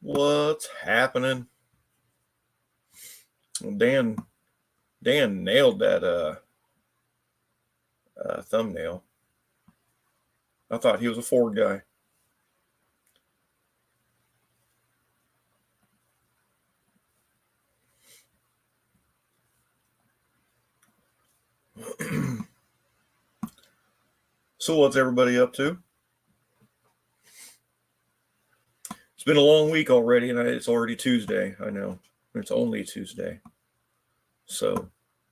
What's happening? Dan nailed that thumbnail. I thought he was a Ford guy. So what's everybody up to? It's been a long week already, and it's already Tuesday. I know it's only Tuesday. So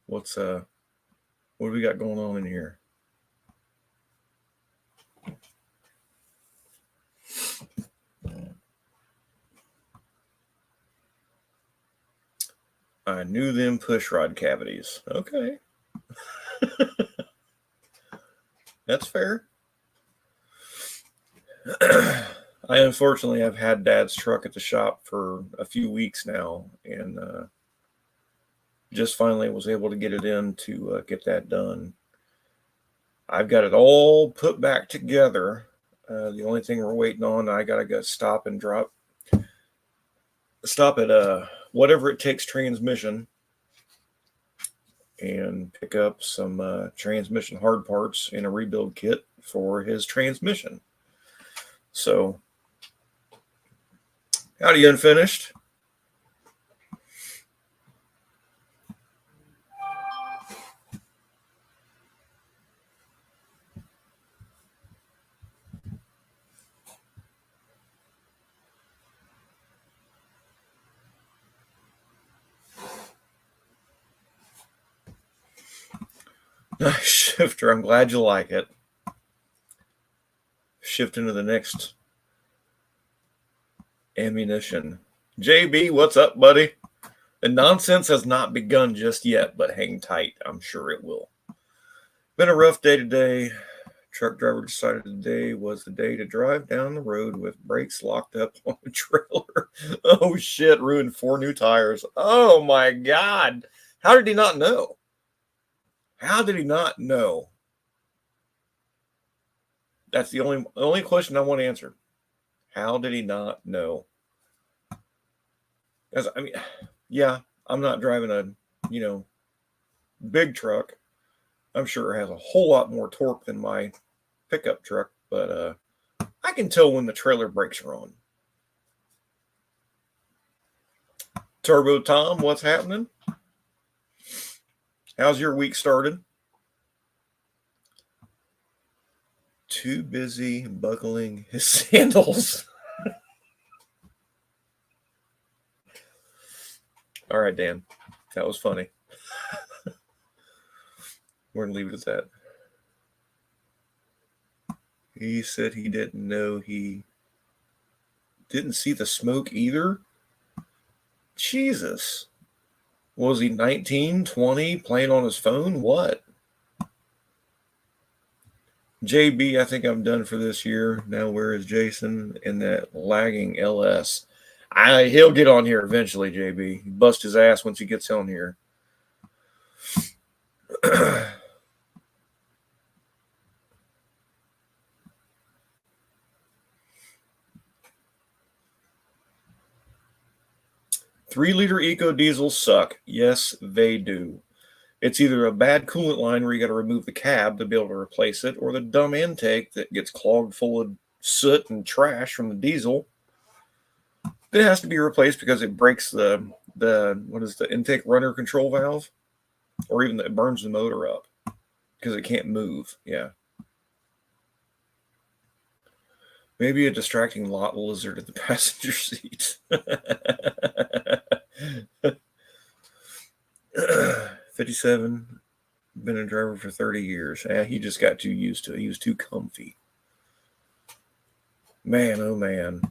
what do we got going on in here? I knew them pushrod cavities. Okay. That's fair. I unfortunately have had Dad's truck at the shop for a few weeks now, and just finally was able to get it in to get that done. I've got it all put back together. The only thing we're waiting on, I gotta go stop at whatever it takes transmission and pick up some transmission hard parts in a rebuild kit for his transmission. So, howdy, Unfinished. Nice shifter. I'm glad you like it. Shift into the next ammunition. JB, what's up, buddy? The nonsense has not begun just yet, but hang tight. I'm sure it will. Been a rough day today. Truck driver decided today was the day to drive down the road with brakes locked up on the trailer. Oh shit, ruined 4 new tires. Oh my God. How did he not know? How did he not know? That's the only question I want to answer. How did he not know? Because I mean, yeah, I'm not driving a, big truck. I'm sure it has a whole lot more torque than my pickup truck, but I can tell when the trailer brakes are on. Turbo Tom, what's happening? How's your week started? Too busy buckling his sandals. All right, Dan. That was funny. We're going to leave it at that. He said he didn't know he didn't see the smoke either. Jesus. Was he 19, 20, playing on his phone? What? JB, I think I'm done for this year. Now where is Jason in that lagging LS? He'll get on here eventually, JB. Bust his ass once he gets on here. 3-liter eco diesels suck. Yes, they do. It's either a bad coolant line where you got to remove the cab to be able to replace it, or the dumb intake that gets clogged full of soot and trash from the diesel. It has to be replaced because it breaks the intake runner control valve, or even it burns the motor up because it can't move. Yeah. Maybe a distracting lot lizard in the passenger seat. 57, been a driver for 30 years. He just got too used to it. He was too comfy. Man, oh man.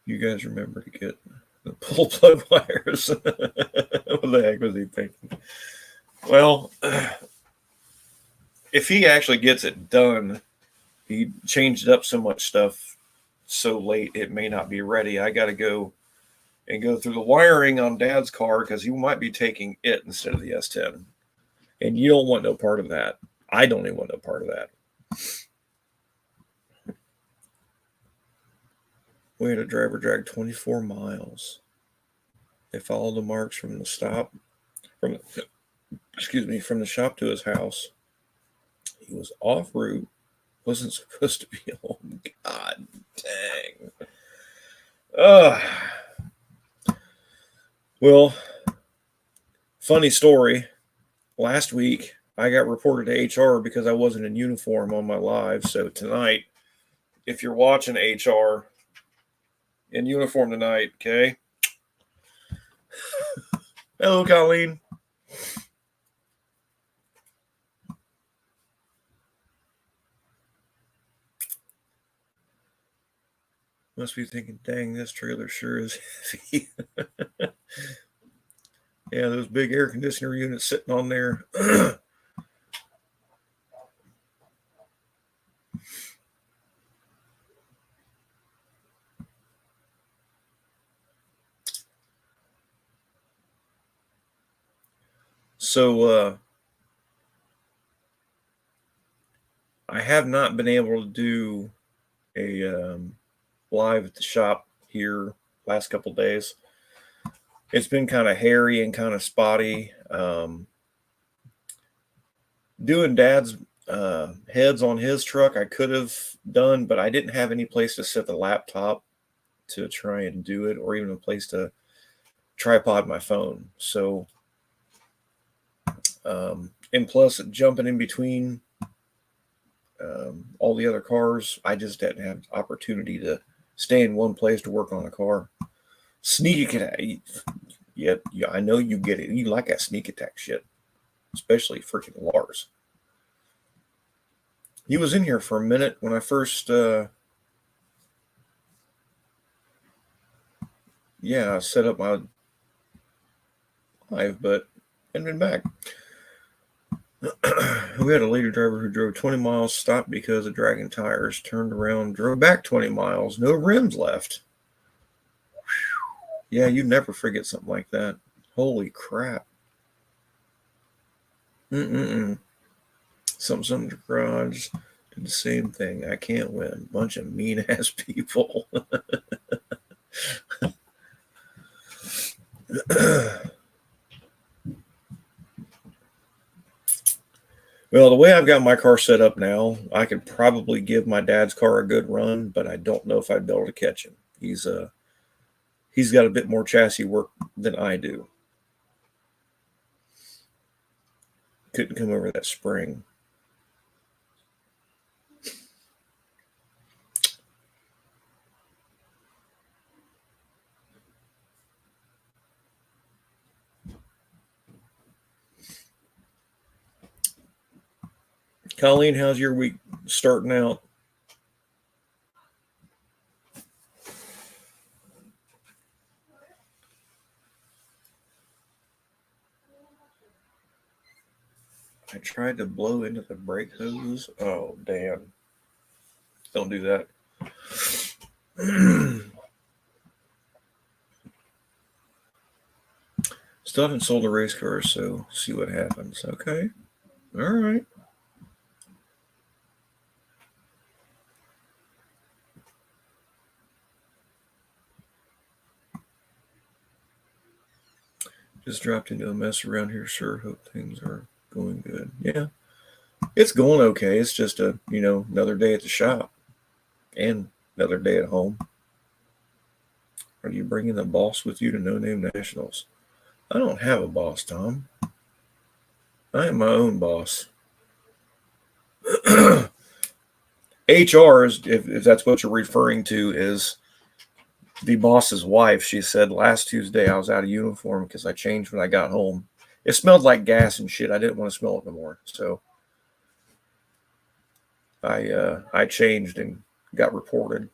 You guys remember to get the pull plug wires. What the heck was he thinking? Well, if he actually gets it done, he changed up so much stuff so late it may not be ready. I got to go and go through the wiring on Dad's car because he might be taking it instead of the S10. And you don't want no part of that. I don't even want no part of that. We had a driver drag 24 miles. They followed the marks from the stop, from the shop to his house. He was off route, wasn't supposed to be home. God dang. Well, funny story. Last week, I got reported to HR because I wasn't in uniform on my live. So tonight, if you're watching HR in uniform tonight, okay? Hello, Colleen. Must be thinking, dang, this trailer sure is heavy. Yeah, those big air conditioner units sitting on there. So I have not been able to do a live at the shop here last couple days. It's been kind of hairy and kind of spotty. Doing Dad's heads on his truck, I could have done, but I didn't have any place to set the laptop to try and do it, or even a place to tripod my phone. So, and plus jumping in between all the other cars, I just didn't have opportunity to stay in one place to work on a car. Sneak attack. Yeah, I know you get it. You like that sneak attack shit, especially freaking Lars. He was in here for a minute when I first, I set up my live, but hadn't been back. We had a lady driver who drove 20 miles, stopped because of dragging tires, turned around, drove back 20 miles, no rims left. Yeah, you never forget something like that. Holy crap. Something in the garage did the same thing. I can't win. Bunch of mean ass people. Well, the way I've got my car set up now, I could probably give my dad's car a good run, but I don't know if I'd be able to catch him. He's got a bit more chassis work than I do. Couldn't come over that spring. Colleen, how's your week starting out? I tried to blow into the brake hose. Oh, damn. Don't do that. Still haven't sold a race car, so see what happens. Okay. All right. Just dropped into a mess around here, sir. Hope things are going good. Yeah. It's going okay. It's just another day at the shop and another day at home. Are you bringing the boss with you to No Name Nationals? I don't have a boss, Tom. I am my own boss. HR is, if that's what you're referring to, is the boss's wife. She said last Tuesday I was out of uniform because I changed when I got home. It smelled like gas and shit. I didn't want to smell it no more. So I changed and got reported.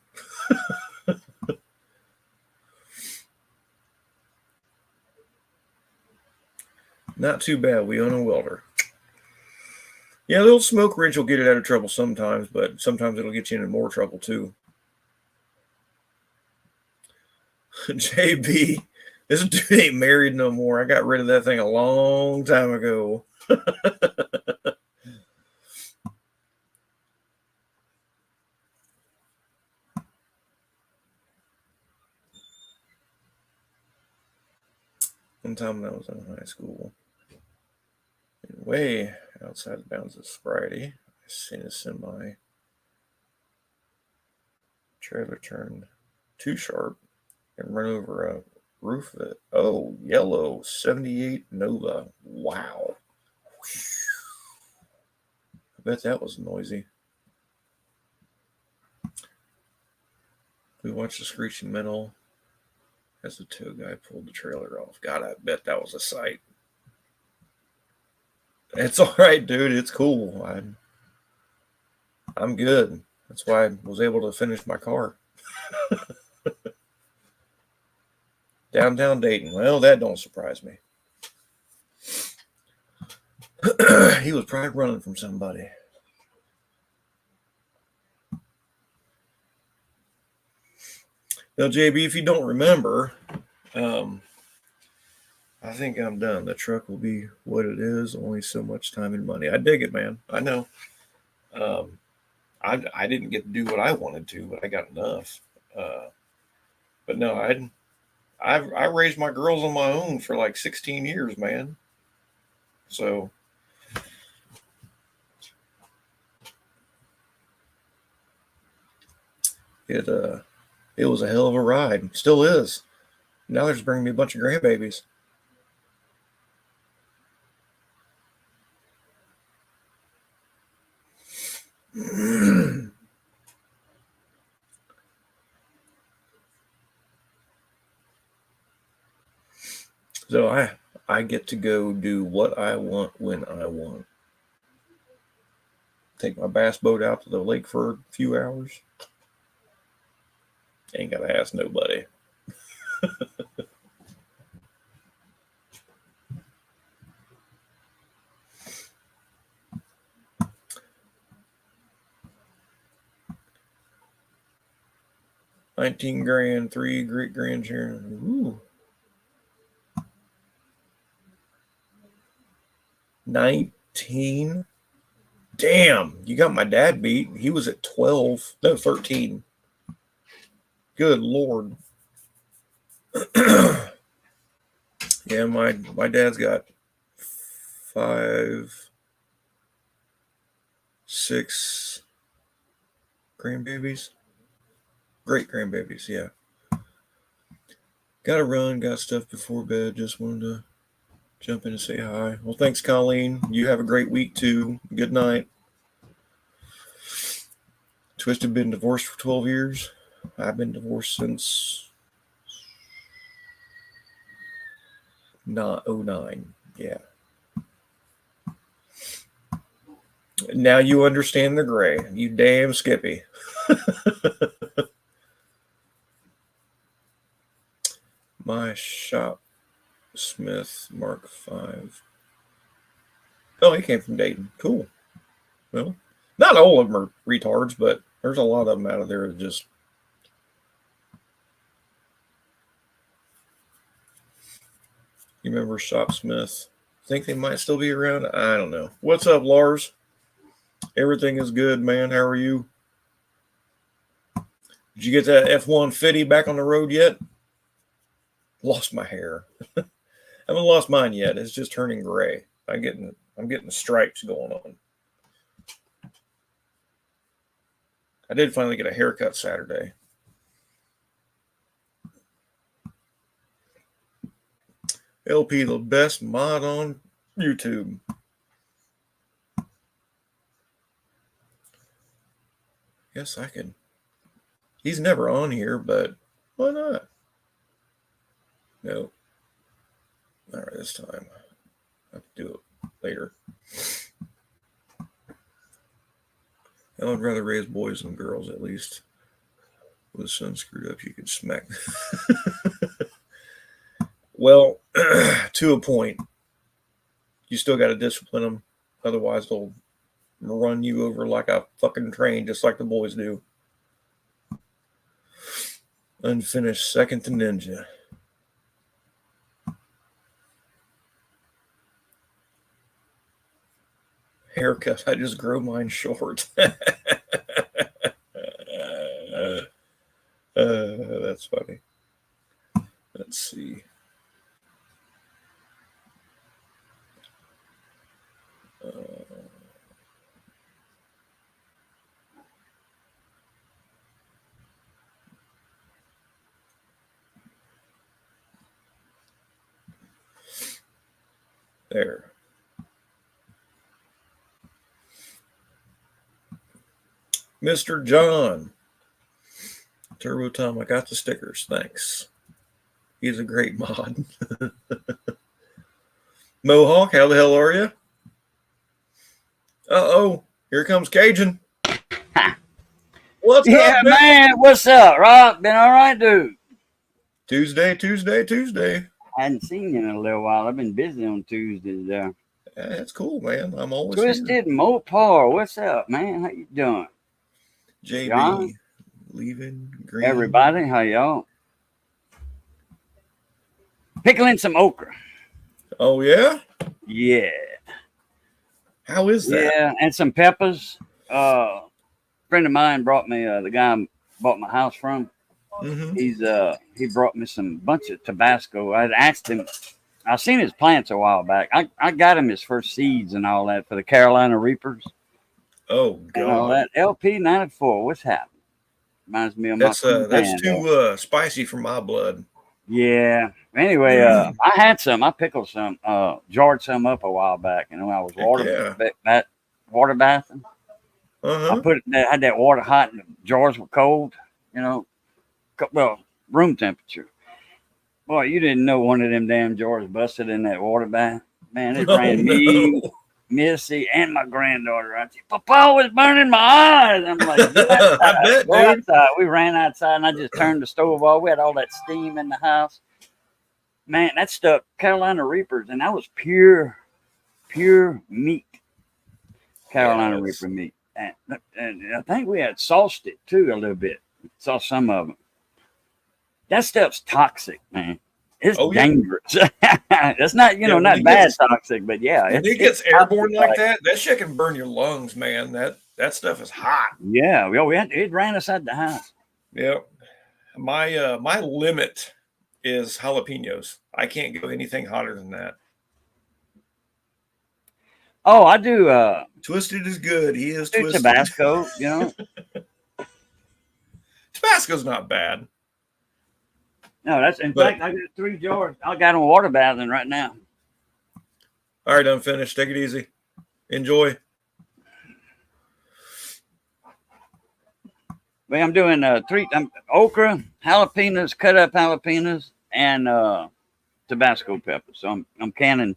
Not too bad. We own a welder. Yeah, a little smoke wrench will get it out of trouble sometimes, but sometimes it'll get you into more trouble too. JB, This dude ain't married no more. I got rid of that thing a long time ago. One time when I was in high school, way outside the bounds of sobriety, I seen a semi trailer turned too sharp and run over a roof of it. Oh, yellow 78 Nova. Wow. I bet that was noisy. We watched the screeching metal as the tow guy pulled the trailer off. God, I bet that was a sight. It's all right, dude. It's cool. I'm good. That's why I was able to finish my car. Downtown Dayton. Well, that don't surprise me. He was probably running from somebody. Now, JB, if you don't remember, I think I'm done. The truck will be what it is. Only so much time and money. I dig it, man. I know. I didn't get to do what I wanted to, but I got enough. But no, I raised my girls on my own for like 16 years, man. So it was a hell of a ride. Still is. Now they're just bringing me a bunch of grandbabies. So I get to go do what I want when I want. Take my bass boat out to the lake for a few hours. Ain't gotta ask nobody. $19,000, 3 great grandchildren. Ooh. 19. Damn, you got my dad beat. He was at 12, no 13. Good Lord. Yeah, my dad's got 5, 6 grandbabies. Great grandbabies, yeah. Gotta run, got stuff before bed. Just wanted to jump in and say hi. Well, thanks, Colleen. You have a great week too. Good night. Twisted been divorced for 12 years. I've been divorced since 09. Yeah. Now you understand the gray. You damn Skippy. My shop, Smith Mark V. Oh, he came from Dayton. Cool. Well, not all of them are retards, but there's a lot of them out of there that just. You remember Shop Smith? Think they might still be around? I don't know. What's up, Lars? Everything is good, man. How are you? Did you get that F-150 back on the road yet? Lost my hair. I haven't lost mine yet. It's just turning gray. I'm getting the stripes going on. I did finally get a haircut Saturday. LP, the best mod on YouTube. Yes, I can. He's never on here, but why not? No. All right, this time. I have to do it later. I would rather raise boys than girls, at least. With the son screwed up, you can smack. Well, to a point. You still got to discipline them. Otherwise, they'll run you over like a fucking train, just like the boys do. Unfinished second to Ninja. haircut. I just grow mine short. That's funny. Let's see. There. Mr. John. Turbo Tom, I got the stickers. Thanks. He's a great mod. Mohawk, how the hell are you? Uh-oh. Here comes Cajun. What's up, man? What's up, Rob? Been all right, dude? Tuesday. I hadn't seen you in a little while. I've been busy on Tuesdays there. Yeah, that's cool, man. I'm always Twisted Mopar. What's up, man? How you doing? JB, John? leaving green. Everybody, how y'all? Pickling some okra. Oh, yeah? Yeah. How is that? Yeah, and some peppers. A friend of mine brought me, the guy I bought my house from, he brought me some bunch of Tabasco. I'd asked him, I seen his plants a while back. I got him his first seeds and all that for the Carolina Reapers. Oh, God. And all that. LP94, what's happening? Reminds me of that's my too spicy for my blood. Yeah. Anyway, I had some. I pickled some. Jarred some up a while back, and when I was water bathing, I had that water hot, and the jars were cold. You know, well, room temperature. Boy, you didn't know one of them damn jars busted in that water bath. Man, it ran me, Missy, and my granddaughter out there. Papa was burning my eyes. I'm like, I bet, dude. Outside. We ran outside, and I just turned the stove off. We had all that steam in the house. Man, that stuff, Carolina Reapers, and that was pure meat. Carolina Reaper meat. And I think we had sauced it, too, a little bit. Saw some of them. That stuff's toxic, man. It's dangerous. It's not, not bad toxic, but yeah. When it gets airborne like that, that shit can burn your lungs, man. That stuff is hot. Yeah, it ran us out the house. Yeah. My limit is jalapenos. I can't go anything hotter than that. Oh, I do. Twisted is good. He is twisted. Tabasco, Tabasco's not bad. No, in fact, I got 3 jars. I got them water bathing right now. All right, I'm finished. Take it easy. Enjoy. Well, I'm doing okra, jalapenos, cut up jalapenos, and Tabasco peppers. So I'm canning,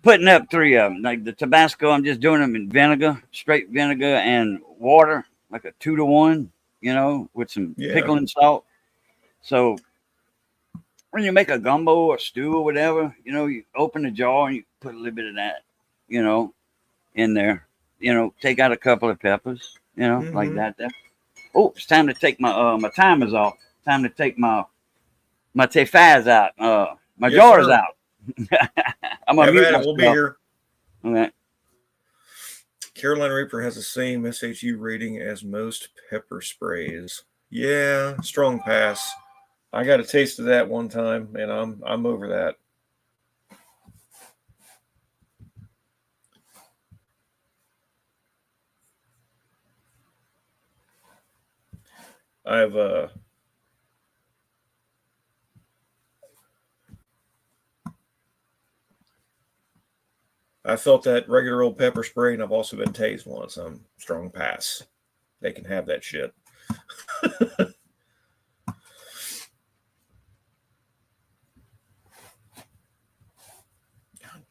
putting up 3 of them. Like the Tabasco, I'm just doing them in vinegar, straight vinegar and water, like a 2-to-1, with some pickling salt. So when you make a gumbo or stew or whatever, you open the jar and you put a little bit of that, in there. Take out a couple of peppers, like that there. Oh, it's time to take my my timers off. Time to take my tefaz out. My jars out. I'm gonna mute myself. We'll be here. Okay. Carolina Reaper has the same SHU rating as most pepper sprays. Yeah, strong pass. I got a taste of that one time, and I'm over that. I felt that regular old pepper spray, and I've also been tased once. I'm strong pass. They can have that shit. God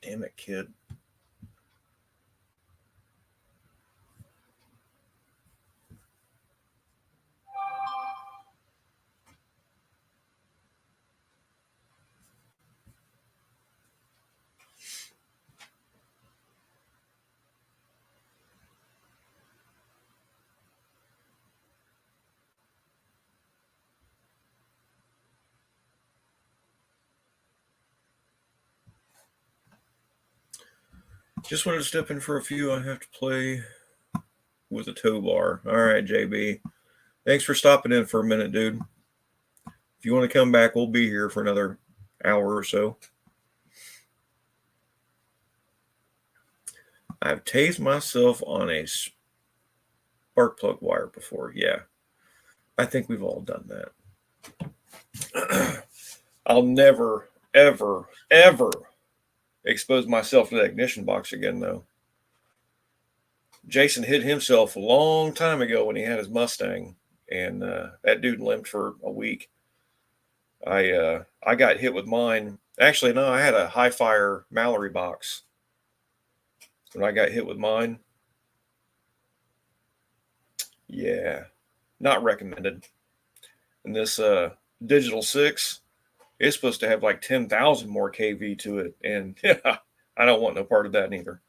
damn it, kid. Just wanted to step in for a few. I have to play with a tow bar. All right, JB. Thanks for stopping in for a minute, dude. If you want to come back, we'll be here for another hour or so. I've tased myself on a spark plug wire before. Yeah. I think we've all done that. I'll never, ever, ever expose myself to the ignition box again, though. Jason hit himself a long time ago when he had his Mustang, and that dude limped for a week. I got hit with mine. Actually, no, I had a high fire Mallory box when I got hit with mine. Yeah, not recommended. And this Digital 6 is supposed to have like 10,000 more kV to it, and yeah, I don't want no part of that neither.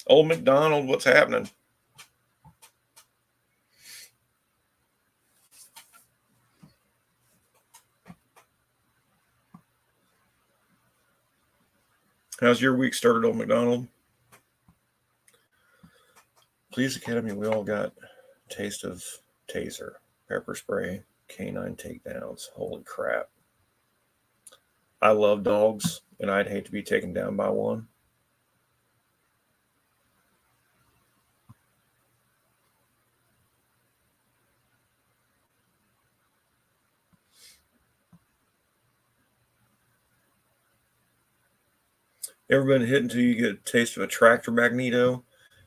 Old McDonald, what's happening? How's your week started, Old McDonald? Please, Academy, we all got a taste of taser, pepper spray, canine takedowns. Holy crap. I love dogs, and I'd hate to be taken down by one. Ever been hit until you get a taste of a tractor magneto?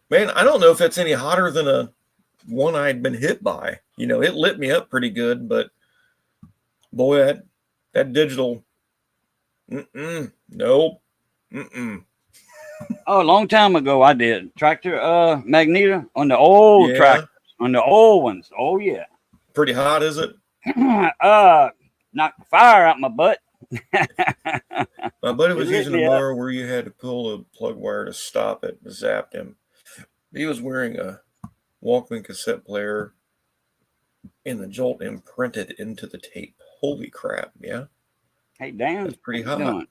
Man, I don't know if that's any hotter than a one I'd been hit by. You know, it lit me up pretty good, but boy, that digital, nope. Oh, a long time ago I did. Tractor magneto on the old tractors, on the old ones. Oh yeah. Pretty hot, is it? Knocked the fire out my butt. My buddy was using a mower where you had to pull a plug wire to stop it. Zapped him. He was wearing a Walkman cassette player, and the jolt imprinted into the tape. Holy crap! Yeah. Hey, Dan. That's pretty hot.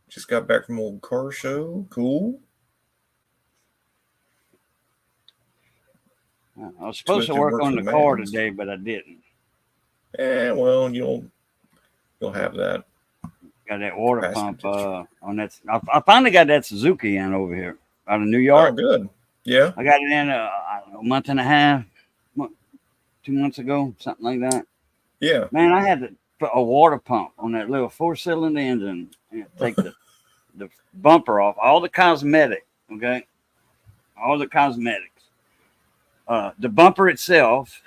Just got back from old car show. Cool. I was supposed to work on the car today, but I didn't. Well, you'll have that. Got that water pump on that. I finally got that Suzuki in over here out of New York. Oh, good. Yeah. I got it in a month and a half, 2 months ago, something like that. Yeah. Man, I had to put a water pump on that little 4-cylinder engine and take the bumper off, all the cosmetic, okay? All the cosmetics. The bumper itself,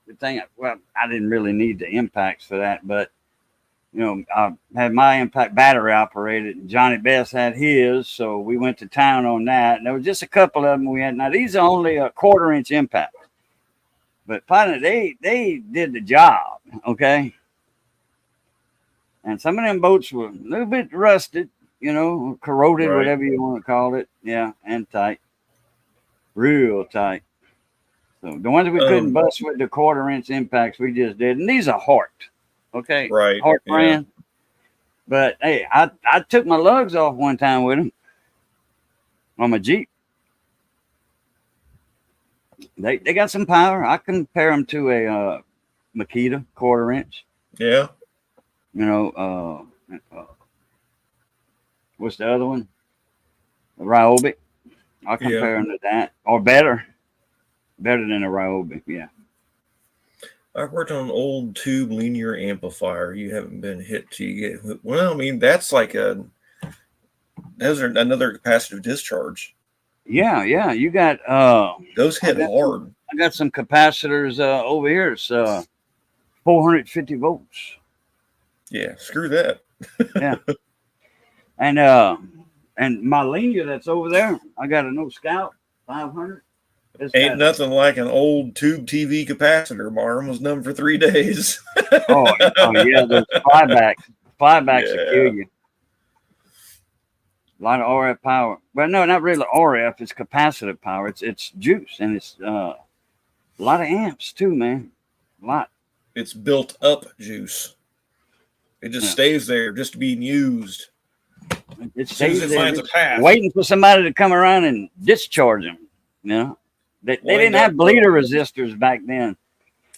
the thing, well, I didn't really need the impacts for that, but you know, I had my impact battery operated, and Johnny Best had his, so we went to town on that. And there was just a couple of them we had. Now these are only a 1/4-inch impact, but partner, they did the job, okay. And some of them boats were a little bit rusted, you know, corroded, right, whatever you want to call it. Yeah, and tight, real tight. So the ones we couldn't bust with the 1/4-inch impacts, we just did, and these are Hart. Okay, right, Hart brand. Yeah. But hey, I took my lugs off one time with them on my Jeep. They got some power. I compare them to a Makita 1/4-inch. Yeah. You know, what's the other one? The Ryobi. I compare them to that, or better than a Ryobi. Yeah. I've worked on an old tube linear amplifier. You haven't been hit till you get. Well, I mean, that's like those are another capacitive discharge. Yeah. You got those hit hard. I got some capacitors over here. It's 450 volts. Yeah, screw that. Yeah. And my linear that's over there, I got a No Scout 500. Ain't nothing like an old tube TV capacitor. Marm was numb for 3 days. oh yeah, those flybacks will kill you. A lot of RF power. Well, no, not really RF. It's capacitive power. It's juice, and it's a lot of amps too, man. A lot. It's built up juice. It just stays there, just being used. It As soon as stays it there, finds a path. waiting for somebody to come around and discharge them. You know, they didn't have bleeder resistors back then.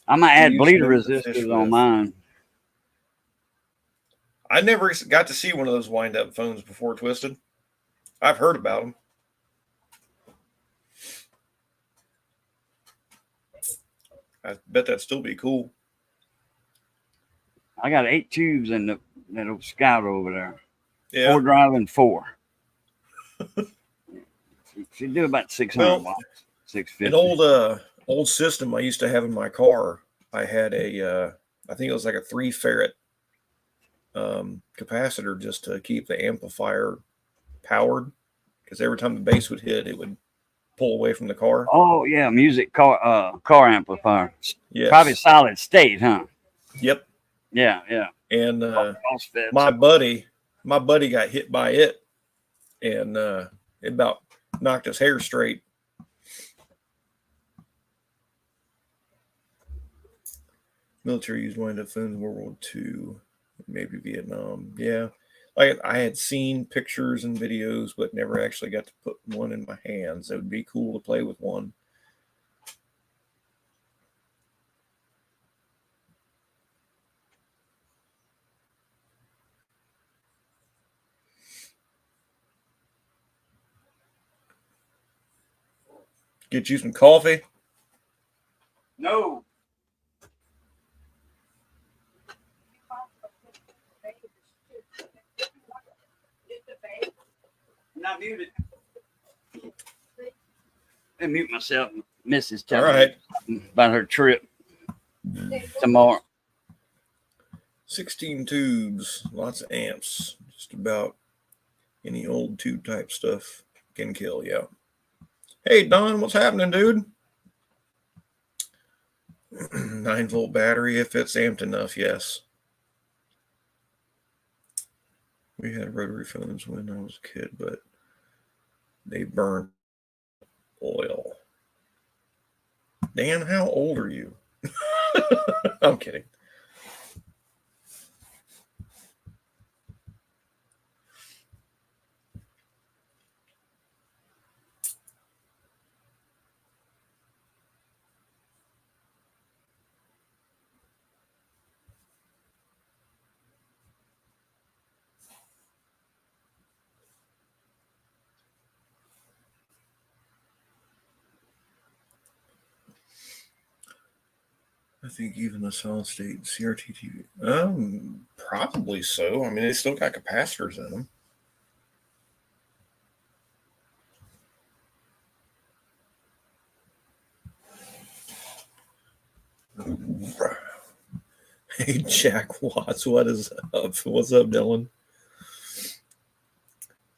I might add bleeder resistors on mine. I never got to see one of those wind-up phones before, Twisted. I've heard about them. I bet that'd still be cool. I got 8 tubes in that little Scout over there. Yeah. 4 driving, 4. She do about 600 watts, 650. An old system I used to have in my car. I had a, I think it was like a 3 farad capacitor just to keep the amplifier powered, because every time the bass would hit, it would pull away from the car. Oh yeah, music car amplifier. Yeah, probably solid state, huh? Yep. Yeah. And my buddy got hit by it, and it about knocked his hair straight. Military used wind-up phones in World War II, maybe Vietnam. Yeah, I had seen pictures and videos, but never actually got to put one in my hands. It would be cool to play with one. Get you some coffee? No. Not muted. I mute myself. Mrs. telling me about her trip tomorrow. 16 tubes, lots of amps. Just about any old tube type stuff can kill. Yeah. Hey Don, what's happening, dude? 9-volt battery if it's amped enough. Yes. We had rotary phones when I was a kid, but they burn oil. Dan, how old are you? I'm kidding. I think even the solid state CRT TV, probably so. I mean, they still got capacitors in them. Hey, Jack Watts, what is up? What's up, Dylan?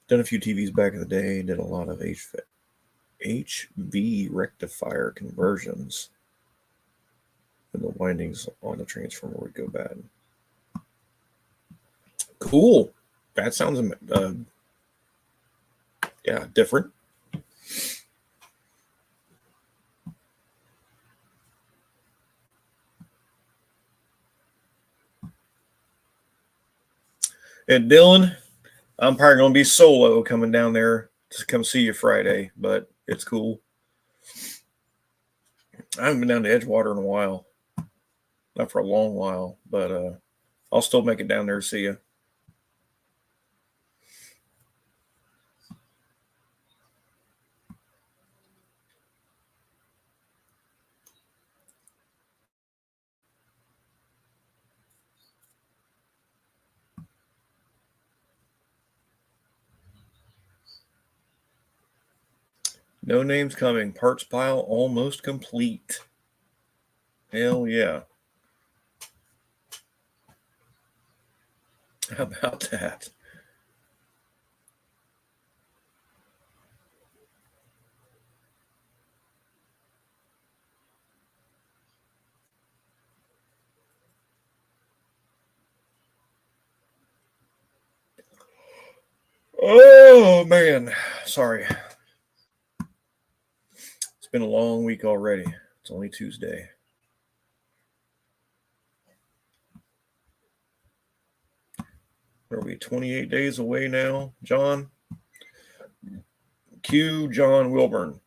Done a few TVs back in the day. Did a lot of HV rectifier conversions. And the windings on the transformer would go bad. Cool. That sounds, different. And Dylan, I'm probably going to be solo coming down there to come see you Friday, but it's cool. I haven't been down to Edgewater in a while. Not for a long while, but I'll still make it down there to see you. No names coming. Parts pile almost complete. Hell yeah. How about that? Oh, man. Sorry. It's been a long week already. It's only Tuesday. Are we 28 days away now, John? Cue John Wilburn.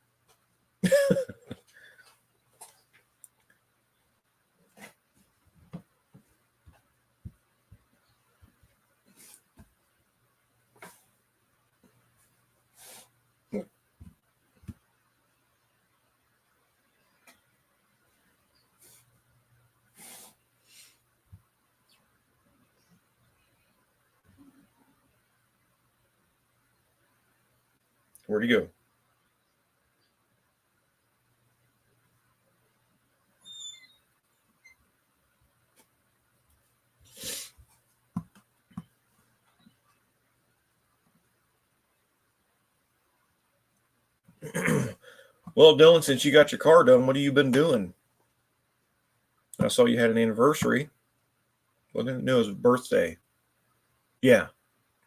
Where'd he go? Well, Dylan, since you got your car done, what have you been doing? I saw you had an anniversary. Well, no, it was a birthday. Yeah,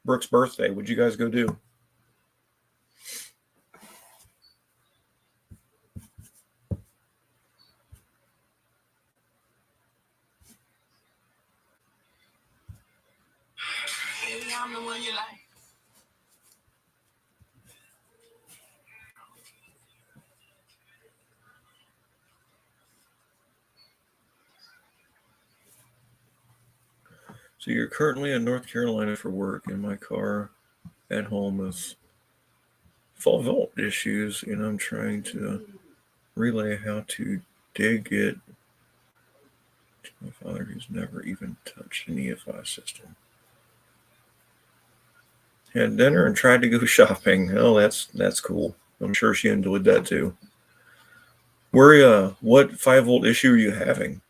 Brooke's birthday. What'd you guys go do? Baby, I'm the one you like. So you're currently in North Carolina for work. In my car at home with 12-volt issues, and I'm trying to relay how to dig it to my father who's never even touched an EFI system. Had dinner and tried to go shopping. Oh, that's cool. I'm sure she enjoyed that too. What 5-volt issue are you having?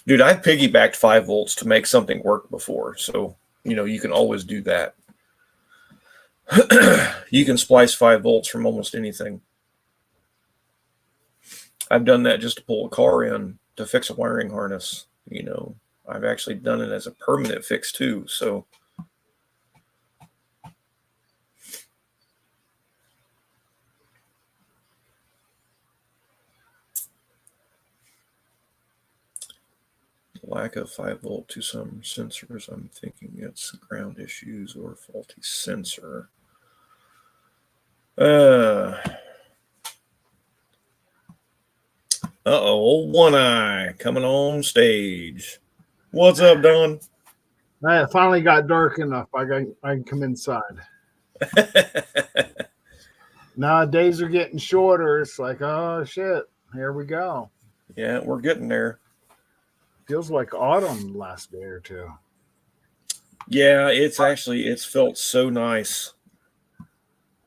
Dude, I've piggybacked 5 volts to make something work before. So, you can always do that. You can splice 5 volts from almost anything. I've done that just to pull a car in to fix a wiring harness. I've actually done it as a permanent fix too. So, lack of 5-volt to some sensors. I'm thinking it's ground issues or faulty sensor. Old One Eye coming on stage. What's up, Don? It finally got dark enough. I can come inside. Now days are getting shorter. It's like, oh shit, here we go. Yeah, we're getting there. Feels like autumn last day or two. Yeah, it's felt so nice.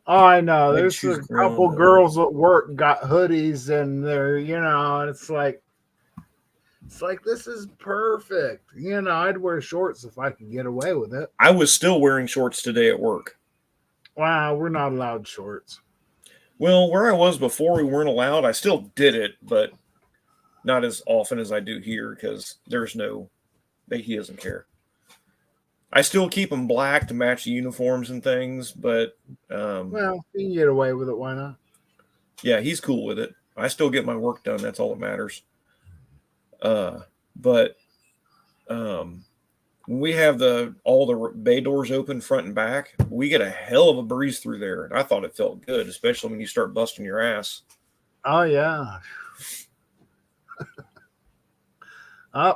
Oh, I know. Maybe There's she's a couple grown, girls at work got hoodies and they're, and it's like this is perfect. I'd wear shorts if I could get away with it. I was still wearing shorts today at work. Wow, we're not allowed shorts. Well, where I was before, we weren't allowed. I still did it, but not as often as I do here because he doesn't care. I still keep them black to match the uniforms and things, but well, you can get away with it. Why not? Yeah, he's cool with it. I still get my work done. That's all that matters. But when we have all the bay doors open front and back, we get a hell of a breeze through there. And I thought it felt good, especially when you start busting your ass. Oh, yeah.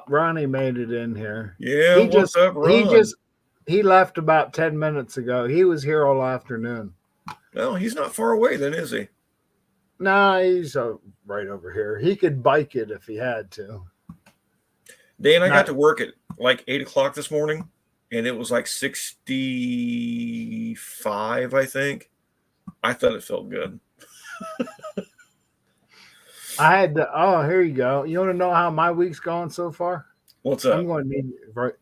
Ronnie made it in here. Yeah, what's up, Ron? He left about 10 minutes ago. He was here all afternoon. No, he's not far away then, is he? No, he's right over here. He could bike it if he had to. Dan, I got to work at like 8 o'clock this morning, and it was like 65, I think. I thought it felt good. I had to. Oh, here you go. You want to know how my week's going so far? What's up? I'm going to need right.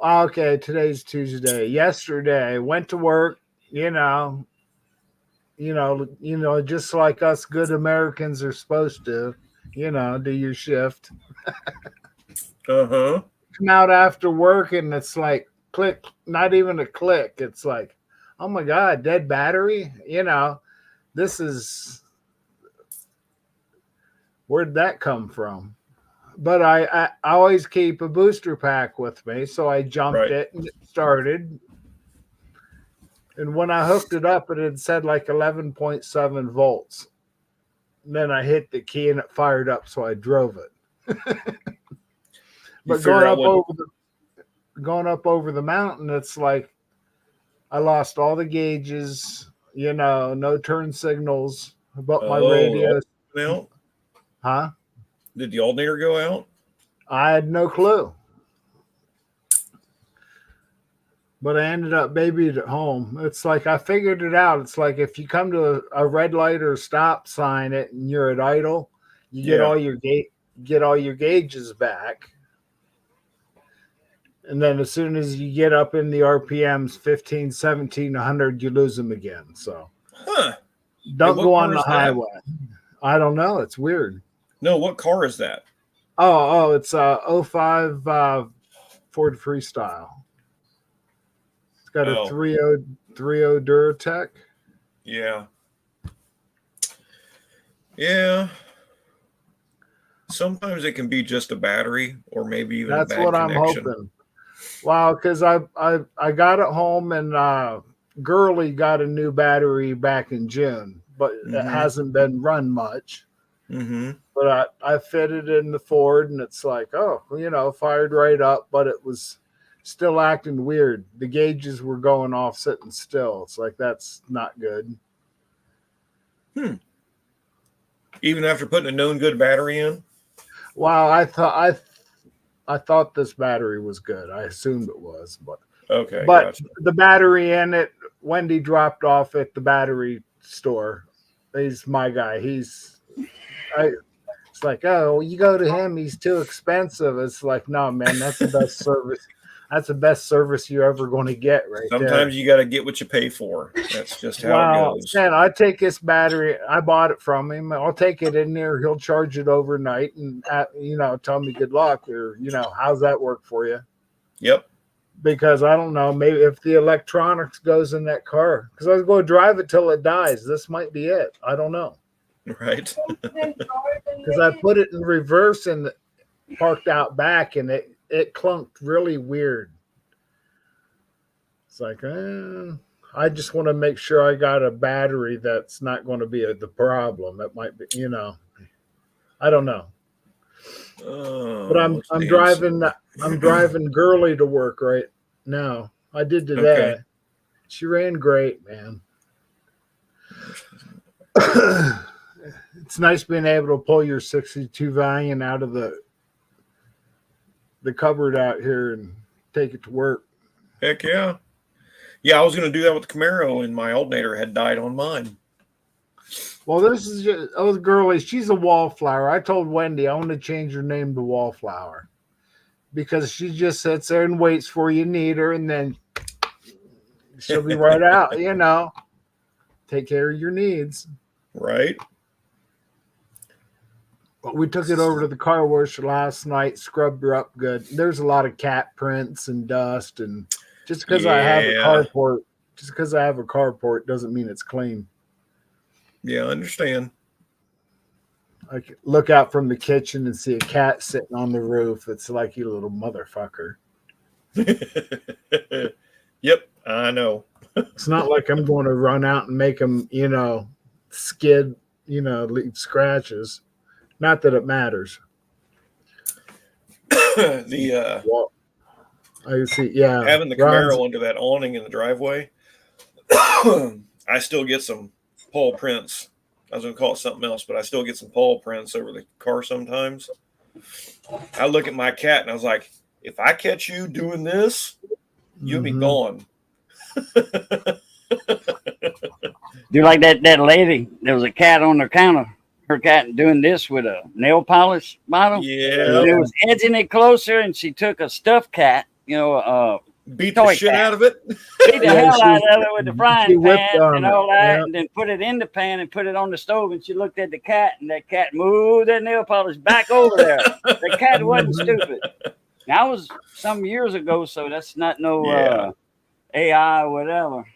Okay, today's Tuesday. Yesterday, went to work. Just like us good Americans are supposed to. Do your shift. Uh-huh. Come out after work, and it's like click. Not even a click. It's like, oh my god, dead battery. This is. Where'd that come from? but I always keep a booster pack with me, so I jumped Right. it and it started. And when I hooked it up, it had said like 11.7 volts. And then I hit the key and it fired up, so I drove it. You But figure out what going up over the mountain, it's like I lost all the gauges, no turn signals, but my radio. now. Huh? Did the alternator go out? I had no clue. But I ended up babied at home. It's like I figured it out. It's like if you come to a red light or stop sign it and you're at idle, you get all your gauges back. And then as soon as you get up in the RPMs 15, 17, 100, you lose them again. So don't what go car on the is that? highway. I don't know. It's weird. No, what car is that? Oh, it's a 05 Ford Freestyle. It's got a 3.0 Duratec. Yeah. Yeah. Sometimes it can be just a battery or maybe even That's a bad what connection. I'm hoping. Wow, because I got it home and Gurley got a new battery back in June, but it hasn't been run much. Mm-hmm. But I fitted in the Ford and it's like, fired right up, but it was still acting weird. The gauges were going off sitting still. It's like, that's not good. Even after putting a known good battery in? Wow, I thought this battery was good. I assumed it was, but Okay. But Gotcha. the battery in it, Wendy dropped off at the battery store. He's my guy. It's like, oh, you go to him, he's too expensive. It's like, no, man, that's the best service. That's the best service you're ever going to get right there. Sometimes you got to get what you pay for. That's just how it goes. Man, I take this battery. I bought it from him. I'll take it in there. He'll charge it overnight and, tell me good luck or, how's that work for you? Yep. Because I don't know, maybe if the electronics goes in that car, because I was going to drive it till it dies. This might be it. I don't know. Right. Because I put it in reverse and parked out back and it clunked really weird. It's like, I just want to make sure I got a battery that's not going to be the problem. It might be, I don't know. But I'm driving Gurley to work right now. I did today. Okay. She ran great, man. It's nice being able to pull your 62 Valiant out of the cupboard out here and take it to work. Heck yeah. Yeah, I was going to do that with the Camaro, and my alternator had died on mine. Well, this is just Gurley. She's a wallflower. I told Wendy I want to change her name to Wallflower because she just sits there and waits for you need her, and then she'll be right out. Take care of your needs. Right. But we took it over to the car wash last night, scrubbed her up good. There's a lot of cat prints and dust, and just because I have a carport doesn't mean it's clean. Yeah, I understand. I could look out from the kitchen and see a cat sitting on the roof. It's like, you little motherfucker. Yep, I know. It's not like I'm going to run out and make them, skid, leave scratches. Not that it matters. I see. Yeah, having the Camaro under that awning in the driveway, I still get some paw prints. I was going to call it something else, but I still get some paw prints over the car sometimes. I look at my cat and I was like, if I catch you doing this, you'll be gone. Do like that lady. There was a cat on the counter. Her cat doing this with a nail polish bottle. Yeah. It was edging it closer, and she took a stuffed cat, beat the toy shit cat. out of it. beat the hell out of it with the frying pan and all that, yeah. and then put it in the pan and put it on the stove. And she looked at the cat, and that cat moved that nail polish back over there. The cat wasn't stupid. That was some years ago, so that's not no AI or whatever.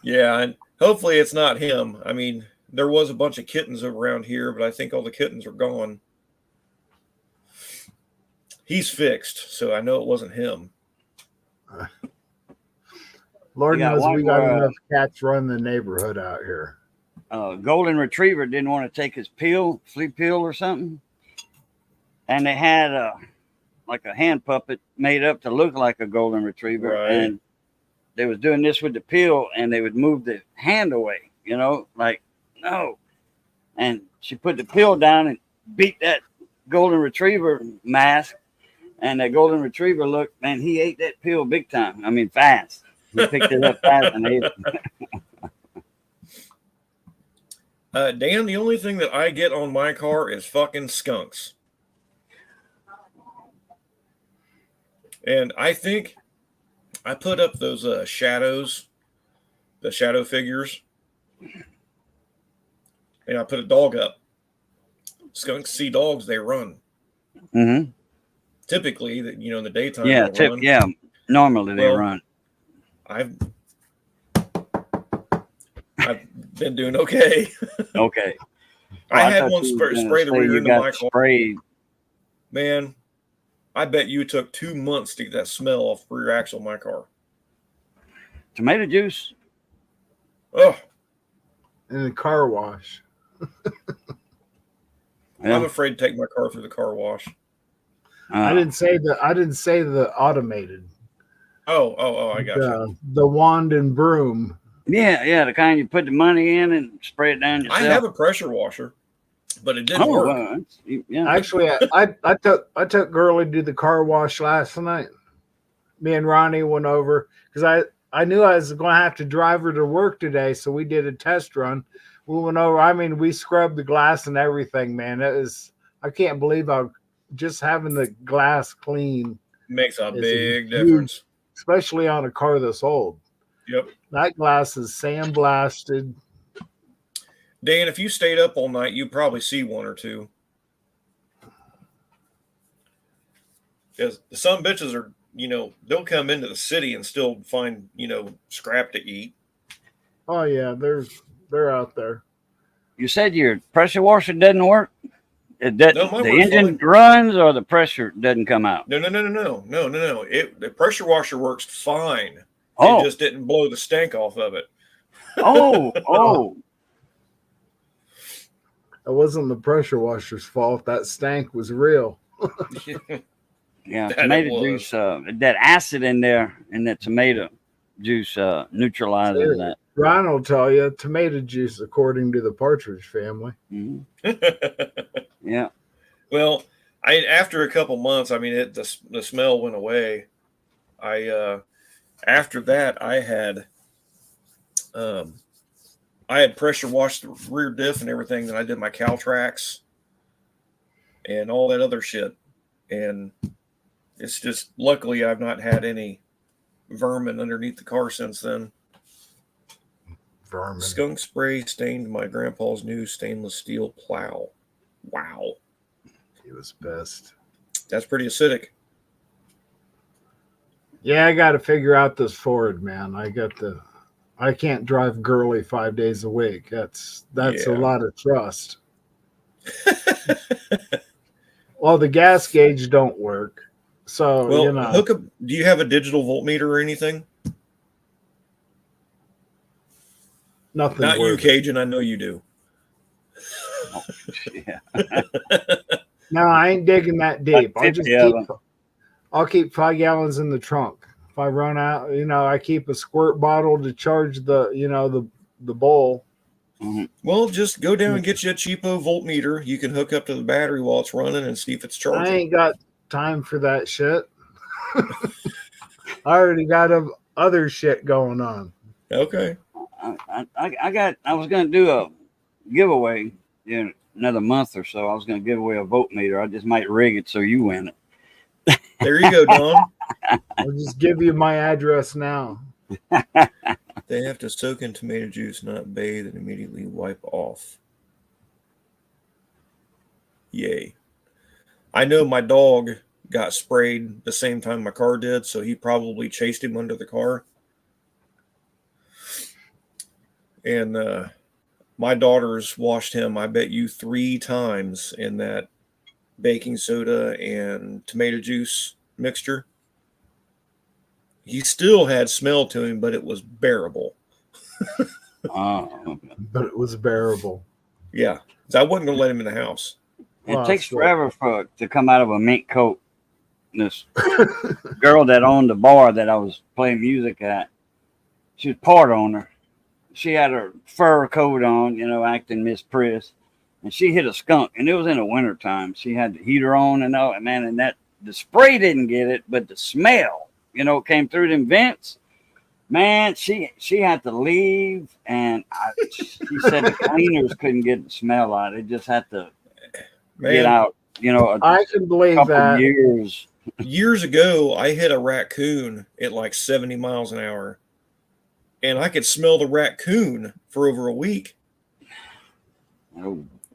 Yeah, and hopefully it's not him. I mean, there was a bunch of kittens around here, but I think all the kittens are gone. He's fixed, so I know it wasn't him. Lord You got knows one we got where, enough cats running the neighborhood out here. Golden Retriever didn't want to take his flea peel or something, and they had like a hand puppet made up to look like a Golden Retriever, Right. and they was doing this with the peel, and they would move the hand away, like no, and she put the peel down and beat that Golden Retriever mask, and that Golden Retriever looked, man, he ate that peel big time. I mean, fast. He picked it up fast and ate it. Dan, the only thing that I get on my car is fucking skunks. And I think I put up those shadows, the shadow figures, and I put a dog up. Skunks see dogs, they run. Mm-hmm. Typically, in the daytime, Yeah, they'll run. yeah. Normally they Well, run. I've been doing okay. Okay. I had thought one you were gonna spray the say rear you end of my got car. sprayed. Man, I bet you it took 2 months to get that smell off the rear axle of my car. Tomato juice. Oh, In the car wash. Yeah. I'm afraid to take my car through the car wash. I didn't say the automated. Oh, I got you. The wand and broom. Yeah, the kind you put the money in and spray it down yourself. I have a pressure washer, but it didn't work. Well, yeah. Actually, I took Girly to the car wash last night. Me and Ronnie went over because I knew I was going to have to drive her to work today, so we did a test run. We went over. I mean, we scrubbed the glass and everything, man. I can't believe how just having the glass clean Makes a is big huge, difference. especially on a car this old. Yep. That glass is sandblasted. Dan, if you stayed up all night, you'd probably see one or two. Because the some bitches are, they'll come into the city and still find, scrap to eat. Oh yeah, they're out there. You said your pressure washer doesn't work? No, mine The works engine fine. runs or the pressure doesn't come out? No. The pressure washer works fine. Oh, It just didn't blow the stank off of it. oh. It wasn't the pressure washer's fault. That stank was real. Yeah, That tomato it was. juice, that acid in there in that tomato juice neutralizes that. Ron will tell you tomato juice, according to the Partridge Family. Mhm. Yeah. Well, after a couple months, I mean, the smell went away. After that, I had pressure washed the rear diff and everything. Then I did my Caltrax and all that other shit. And it's just, luckily, I've not had any vermin underneath the car since then. Vermin. Skunk spray stained my grandpa's new stainless steel plow. Wow. He was best. That's pretty acidic. Yeah, I got to figure out this Ford, man. I can't drive Girly 5 days a week. That's Yeah. a lot of trust. Well, the gas gauge don't work. So, Well, hook up. Do you have a digital voltmeter or anything? nothing Not you, works. Cajun. I know you do. Yeah. No, I ain't digging that deep. Like 50 of them. I'll keep 5 gallons in the trunk. If I run out, I keep a squirt bottle to charge the bowl. Well, just go down and get you a cheapo voltmeter. You can hook up to the battery while it's running and see if it's I charging. ain't got time for that shit. I already got other shit going on. Okay. I was going to do a giveaway in another month or so. I was going to give away a voltmeter. I just might rig it so you win it. There you go, Don. I'll just give you my address now. They have to soak in tomato juice, not bathe, and immediately wipe off. Yay. I know my dog got sprayed the same time my car did, so he probably chased him under the car. And my daughter's washed him, I bet you, 3 times in that baking soda and tomato juice mixture. He still had smell to him, but it was bearable. Oh, but it was bearable. Yeah, so I wasn't gonna let him in the house. it Well, takes still- forever for to come out of a mink coat. This girl that owned the bar that I was playing music at, she was part owner. She had her fur coat on, acting Miss Priss, and she hit a skunk, and it was in the wintertime. She had the heater on and all, man, and the spray didn't get it, but the smell, came through them vents. Man, she had to leave, and she said the cleaners couldn't get the smell out. They just had to get Man, out, a I can believe couple that. years. years ago, I hit a raccoon at like 70 miles an hour, and I could smell the raccoon for over a week.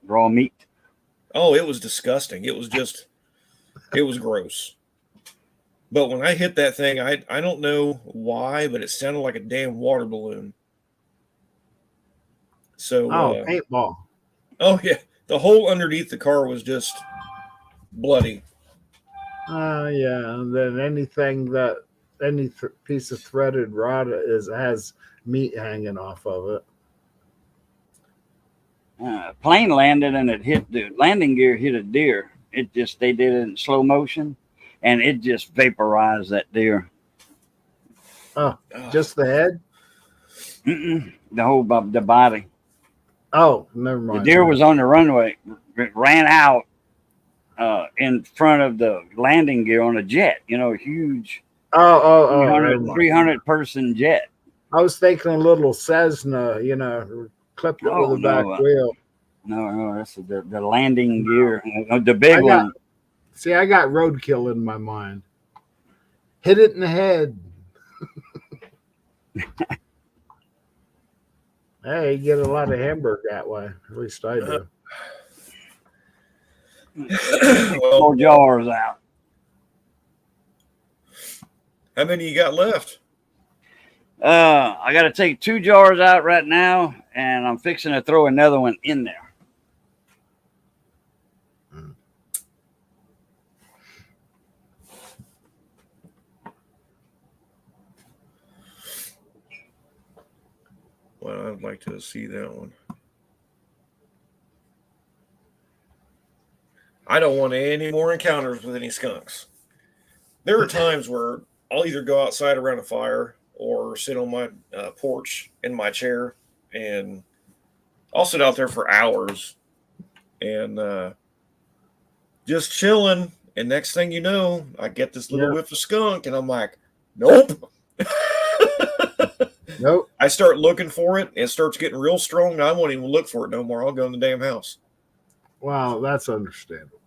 Raw meat. Oh, it was disgusting. It was gross. But when I hit that thing, I don't know why, but it sounded like a damn water balloon. So, Oh, paintball. oh yeah, the hole underneath the car was just bloody. Yeah. And then any piece of threaded rod has meat hanging off of it. Plane landed and it hit the landing gear hit a deer. They did it in slow motion, and it just vaporized that deer. Just the head? The whole the body. Oh, never The mind. deer was on the runway, ran out in front of the landing gear on a jet. Huge never mind. 300 person jet. I was thinking a little Cessna, clipped it with a back wheel. No, that's the landing gear, the big one. See, I got roadkill in my mind. Hit it in the head. Hey, you get a lot of hamburger that way. At least I do. Well, More jars out. how many you got left? I got to take 2 jars out right now, and I'm fixing to throw another one in there. Well, I'd like to see that one. I don't want any more encounters with any skunks. There are times where I'll either go outside around a fire or sit on my porch in my chair, and I'll sit out there for hours and just chilling. And next thing you know, I get this little whiff of skunk, and I'm like, nope. Nope. I start looking for it. It starts getting real strong. I won't even look for it no more. I'll go in the damn house. Wow, that's understandable.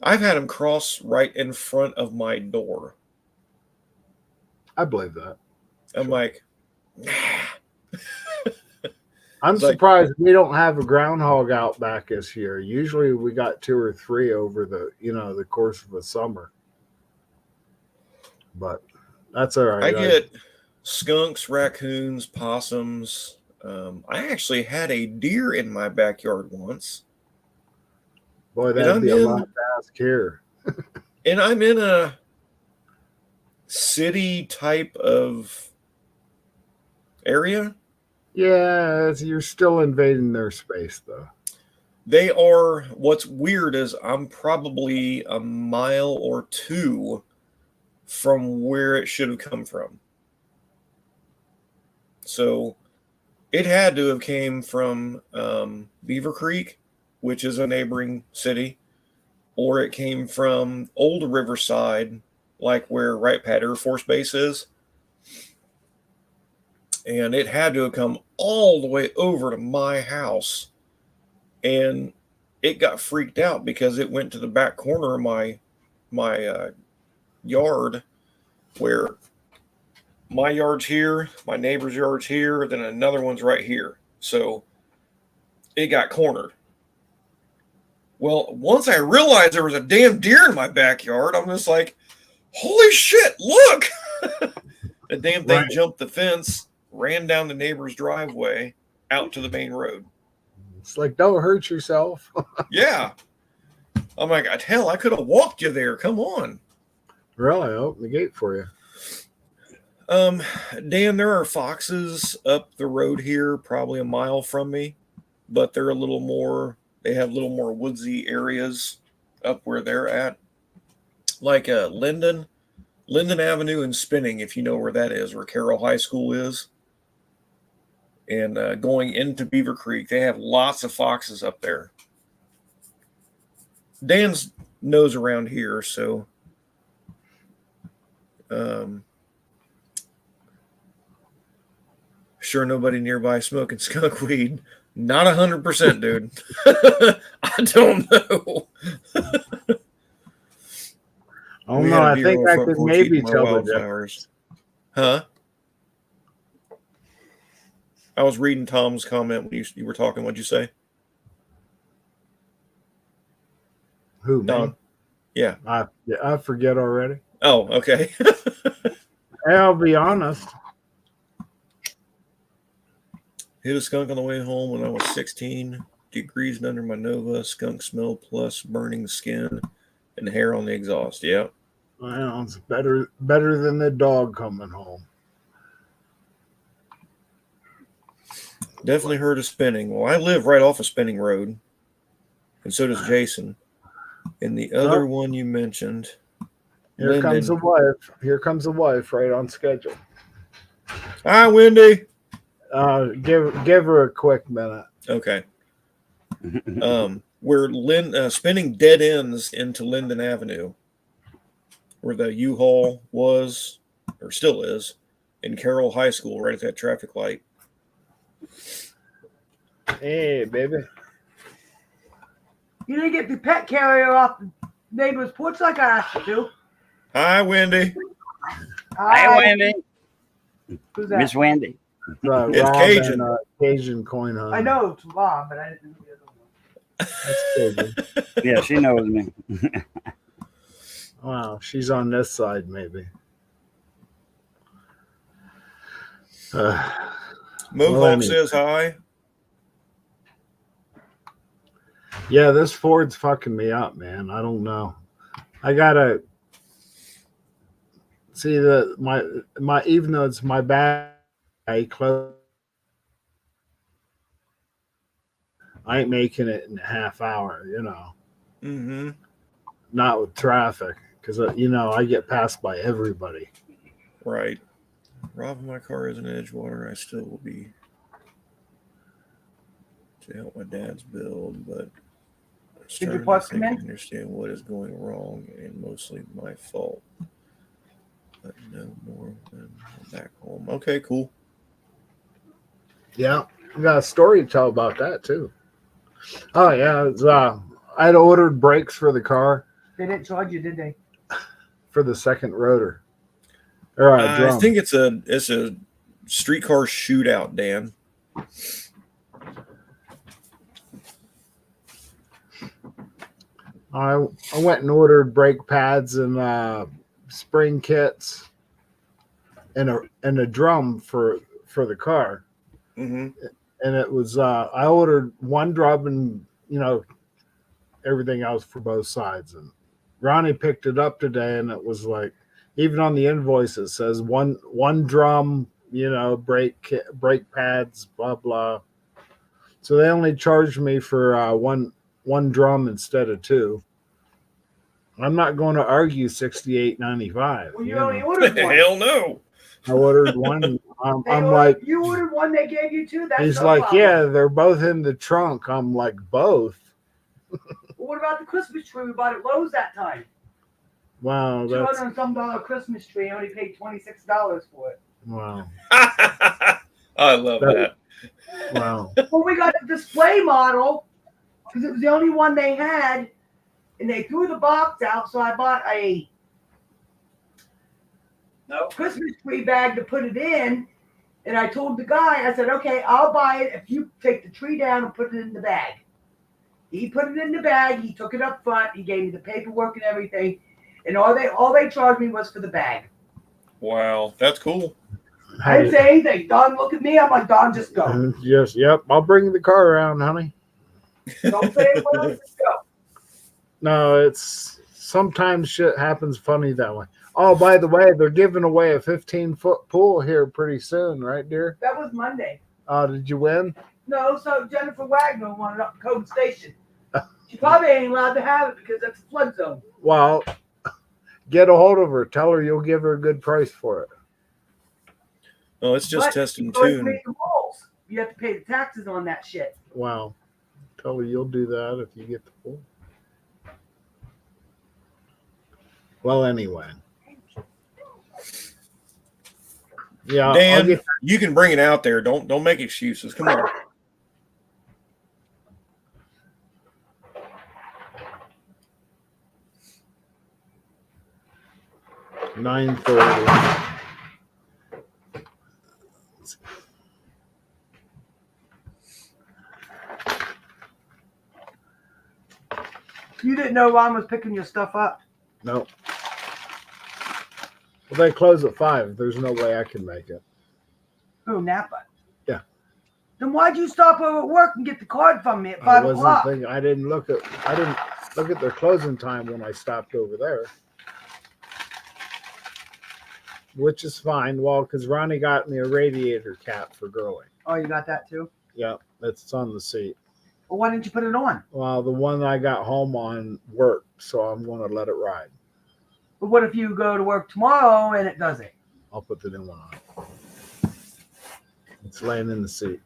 I've had them cross right in front of my door. I believe that. I'm like, I'm It's like- surprised we don't have a groundhog out back this year. Usually we got 2 or 3 over the course of a summer. But that's all right. I get skunks, raccoons, possums. I actually had a deer in my backyard once. Boy, And that'd I'm be a in- lot to ask here. And I'm in a city type of area. Yeah, you're still invading their space, though. They are, what's weird is I'm probably a mile or 2 from where it should have come from. So it had to have came from Beaver Creek, which is a neighboring city, or it came from Old Riverside, like where Wright Pat Air Force Base is. And it had to have come all the way over to my house. And it got freaked out because it went to the back corner of my yard, where my yard's here, my neighbor's yard's here, then another one's right here. So it got cornered. Well, once I realized there was a damn deer in my backyard, I'm just like, holy shit, look! The damn thing jumped the fence, ran down the neighbor's driveway, out to the main road. It's like, don't hurt yourself. Yeah. I'm like, hell, I could have walked you there. Come on. Really? I opened the gate for you. Dan, there are foxes up the road here, probably a mile from me, but they're a little more, they have a little more woodsy areas up where they're at. Like Linden Avenue and Spinning, if you know where that is, where Carroll High School is. And going into Beaver Creek, they have lots of foxes up there. Dan's knows around here, so sure nobody nearby smoking skunk weed. Not 100%, dude. I don't know. Oh We no, had a I deer think on the I front could porch maybe eating my tell the wildflowers. difference. Huh? I was reading Tom's comment when you were talking. What'd you say? Who, me? Don. Yeah. I forget already. Oh, okay. Hey, I'll be honest. Hit a skunk on the way home when I was 16 degrees under my Nova. Skunk smell plus burning skin and hair on the exhaust. Yeah. Well, it's better than the dog coming home. Definitely heard of Spinning. Well, I live right off of Spinning Road, and so does Jason. And the other one you mentioned, Here comes the wife. Here comes the wife, right on schedule. Hi, Wendy. Give her a quick minute. Okay. Where Spinning dead ends into Linden Avenue, where the U-Haul was, or still is, in Carroll High School, right at that traffic light. Hey, baby. You didn't get the pet carrier off the neighbor's porch like I asked you to. Hi, Wendy. Hey, Wendy. Who's that? Miss Wendy. It's Rob Cajun. And, Cajun coin hunt. I know it's Rob, but I didn't know the other one. That's Cajun. Yeah, she knows me. Wow, she's on this side, maybe. Mohawk anyway. says hi. Yeah, this Ford's fucking me up, man. I don't know. I gotta see my even though it's my bag, I ain't making it in a half hour, Mm-hmm. not with traffic, because I get passed by everybody. Right. Robbing my car is in Edgewater. I still will be to help my dad's build, but I'm starting to parts think come I in? understand what is going wrong and mostly my fault. But no more when I'm back home. Okay, cool. Yeah, I got a story to tell about that too. Oh yeah, it's, I'd ordered brakes for the car They didn't charge you, did they? for the second rotor. Or I drum. think it's a streetcar shootout, Dan. I went and ordered brake pads and spring kits and a drum for the car. Mm-hmm. And it was I ordered one drum and everything else for both sides. And Ronnie picked it up today, and it was like, even on the invoice it says one drum, brake pads, blah blah. So they only charged me for one drum instead of two. I'm not going to argue $68.95. Well, you only ordered one. Hell no. I ordered one. I'm They like, you ordered one, they gave you two. That's he's no like, problem. yeah, they're both in the trunk. I'm like, both. Well, what about the Christmas tree we bought at Lowe's that time? Wow, that's $200 and some dollar Christmas tree. I only paid $26 for it. wow, I love that. wow. Well, we got a display model because it was the only one they had, and they threw the box out. So I bought a Christmas tree bag to put it in, and I told the guy, I said, "Okay, I'll buy it if you take the tree down and put it in the bag." He put it in the bag. He took it up front. He gave me the paperwork and everything, and all they charged me was for the bag. Wow, that's cool. I didn't say anything. Don, look at me. I'm like, Don, just go. Yes, yep. I'll bring the car around, honey. Don't say anything else. Just go. No, it's sometimes shit happens funny that way. Oh, by the way, they're giving away a 15-foot pool here pretty soon, right, dear? That was Monday. Did you win? No, so Jennifer Wagner wanted up Code Station. She probably ain't allowed to have it because that's a flood zone. Well, get a hold of her. Tell her you'll give her a good price for it. Oh, it's just But testing you always too. pay the walls. You have to pay the taxes on that shit. Wow. Tell her you'll do that if you get the pool. Well, anyway. Yeah, I'll Dan, get you can bring it out there. Don't make excuses. Come on. $9.30. You didn't know Ron was picking your stuff up. No. Well, they close at 5. There's no way I can make it. Who, Napa? Yeah. Then why'd you stop over at work and get the card from me at I 5 wasn't o'clock? thinking. I didn't look at their closing time when I stopped over there. Which is fine. Well, because Ronnie got me a radiator cap for Girly. Oh, you got that too? Yeah, it's on the seat. Well, why didn't you put it on? Well, the one I got home on worked, so I'm going to let it ride. But what if you go to work tomorrow and it doesn't? I'll put the new one on. It's laying in the seat.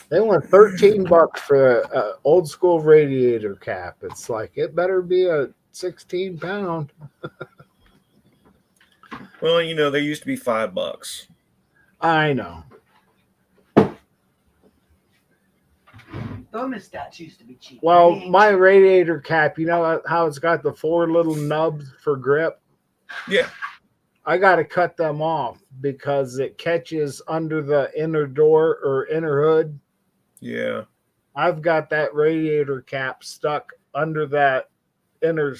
They want $13 for an old school radiator cap. It's like it better be a 16-pound. Well, you know, they used to be $5. I know. Thermostats used to be cheap. Well, They ain't my cheap. radiator cap, you know how it's got the 4 little nubs for grip? Yeah. I got to cut them off because it catches under the inner door or inner hood. Yeah. I've got that radiator cap stuck under that inner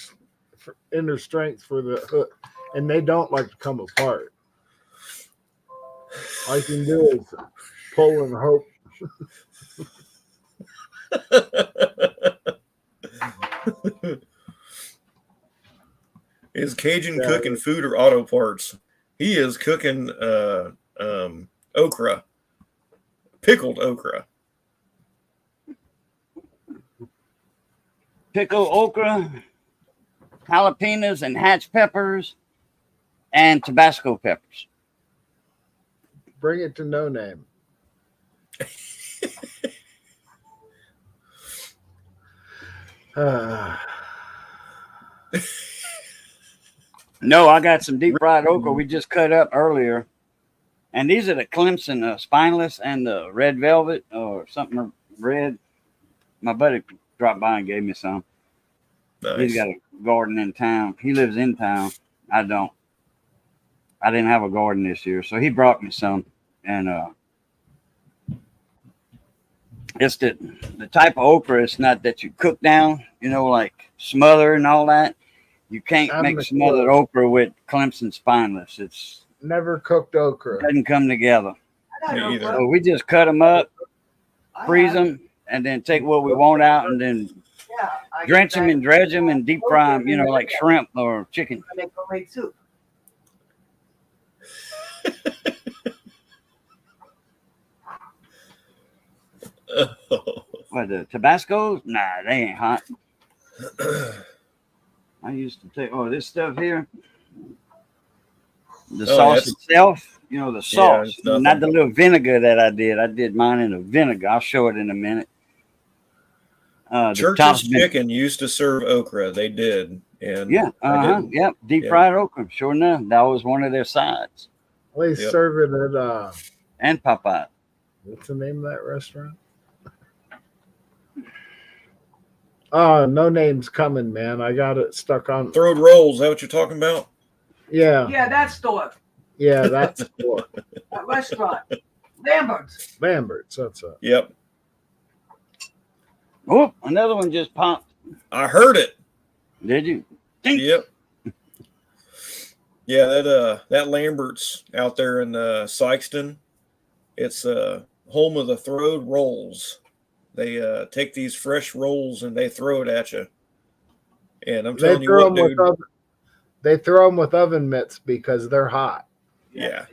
strength for the hood, and they don't like to come apart. All you can do is pull and hope. Is Cajun Yeah. cooking food or auto parts? He is cooking okra, pickled okra. Pickle okra, jalapenos, and hatch peppers, and Tabasco peppers. Bring it to No Name. No, I got some deep fried okra we just cut up earlier. And these are the Clemson spineless and the red velvet or something red. My buddy dropped by and gave me some. Nice. He's got a garden in town. He lives in town. I don't. I didn't have a garden this year, so he brought me some. And it's the type of okra. It's not that you cook down, you know, like smother and all that. You can't I'm make the smothered killer. okra with Clemson spineless. It's Never cooked okra. doesn't come together. I Me don't either. know. So we just cut them up, I freeze have- them, and then take what we want out, and then Yeah, I drench get them that. and dredge them and deep fry them, you know, like shrimp or chicken. I make homemade soup. What, the Tabascos? Nah, they ain't hot. I used to take this stuff here. The Oh, sauce that's- itself, you know, the sauce, it's nothing. not the little vinegar that I did. I did mine in a vinegar. I'll show it in a minute. The Church's top's been- Chicken used to serve okra. They did. And Yeah, I didn't. yep, deep Yeah. fried okra. Sure enough, that was one of their sides. They Yep. serve it at And Popeye. what's the name of that restaurant? Oh, No Name's coming, man. I got it stuck on. Throwed rolls. Is that what you're talking about? Yeah, Yeah, that store, that's cool. that restaurant, Lambert's. Lambert's. That's it. Yep. Oh, another one just popped. I heard it. Did you? Yep. Yeah, that Lambert's out there in Sykeston. It's home of the throwed rolls. They take these fresh rolls and they throw it at you. And I'm They telling you throw what, them dude. with they throw them with oven mitts because they're hot. Yeah.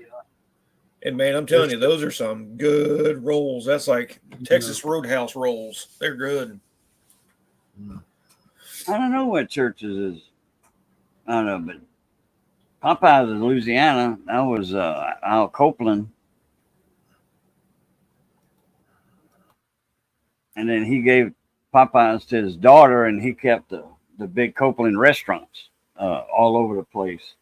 And man, I'm telling you, those are some good rolls. That's like Texas Roadhouse rolls. They're good. I don't know what churches is. I don't know, but Popeyes in Louisiana. That was Al Copeland, and then he gave Popeyes to his daughter, and he kept the big Copeland restaurants all over the place.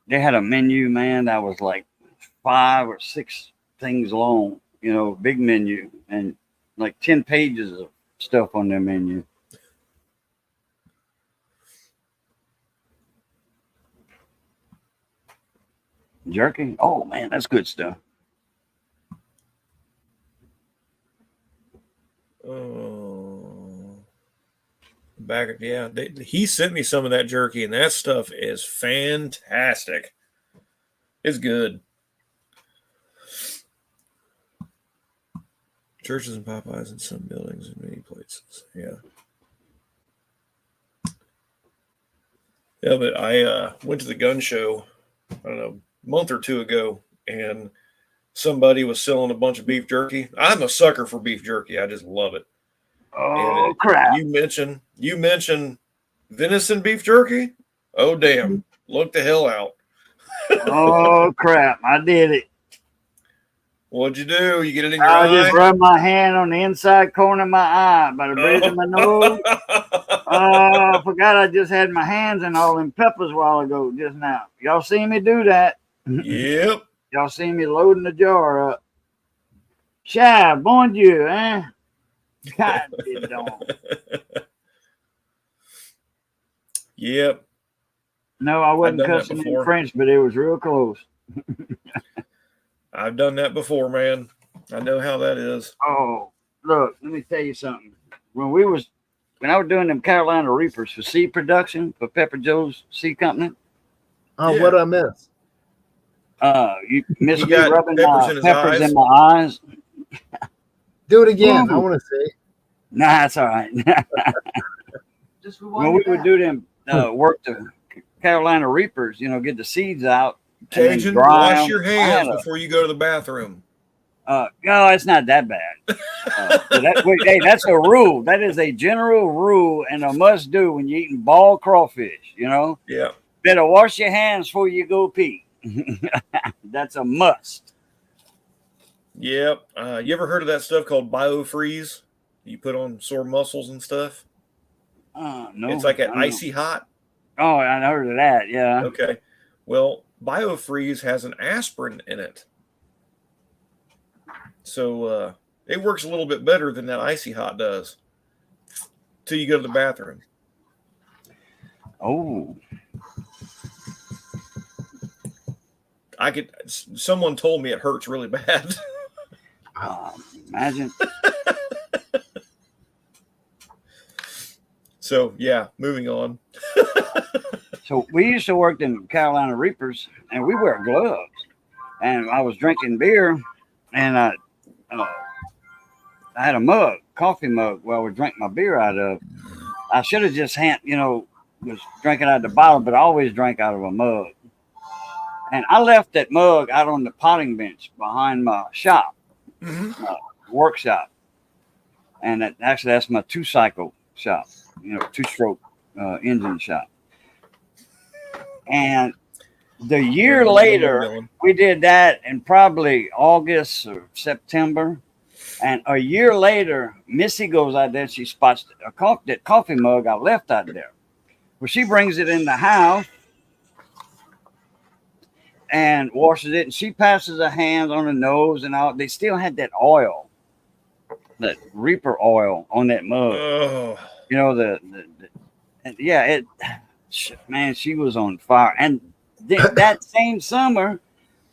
They had a menu, man, that was like 5 or 6 things long. You know, big menu, and like 10 pages of stuff on their menu. Jerky? Oh man, that's good stuff. Oh, he sent me some of that jerky, and that stuff is fantastic. It's good. Churches and Popeyes in some buildings in many places. Yeah. Yeah, but I went to the gun show, I don't know, a month or 2 ago, and somebody was selling a bunch of beef jerky. I'm a sucker for beef jerky. I just love it. Oh crap! You mentioned venison beef jerky. Oh damn! Look the hell out! Oh crap! I did it. What'd you do? You get it in your I eye? just rubbed my hand on the inside corner of my eye by the bridge of my nose. I forgot I just had my hands in all them peppers a while ago just now. Y'all seen me do that? Yep. Y'all seen me loading the jar up. Shy, bonjour, eh? God, it don't. Yep. No, I wasn't I've done that cussing in before. French, but it was real close. I've done that before, man. I know how that is. Oh, look, let me tell you something. When I was doing them Carolina Reapers for seed production for Pepper Joe's Seed Company, Oh, Yeah. what I missed? you missed He me got rubbing peppers in his peppers eyes? in my eyes. Do it again. I Ooh. want to see. Nah, it's all right. Just When we would do them work the Carolina Reapers, get the seeds out. and then Cajun, dry wash 'em. your I hands had a- before you go to the bathroom. No, it's not that bad. Hey, that's a rule. That is a general rule and a must do when you're eating ball crawfish. Yeah. Better wash your hands before you go pee. That's a must. Yep. You ever heard of that stuff called BioFreeze? You put on sore muscles and stuff. No, It's like I an don't know. icy hot. Oh, I heard of that. Yeah. Okay. Well, BioFreeze has an aspirin in it. So it works a little bit better than that icy hot does till you go to the bathroom. Oh, Someone told me it hurts really bad. imagine. So yeah, moving on. So we used to work in Carolina Reapers, and we wear gloves. And I was drinking beer, and I had a mug, coffee mug, where I would drink my beer out of. I should have just was drinking out of the bottle, but I always drank out of a mug. And I left that mug out on the potting bench behind my shop, workshop. And that's my 2-cycle shop, 2-stroke engine shop. And the year later, we did that in probably August or September. And a year later, Missy goes out there. She spots that coffee mug I left out there. Well, she brings it in the house and washes it. And she passes her hands on the nose and all. They still had that oil, that Reaper oil on that mug. Oh, Man, she was on fire. And that same summer,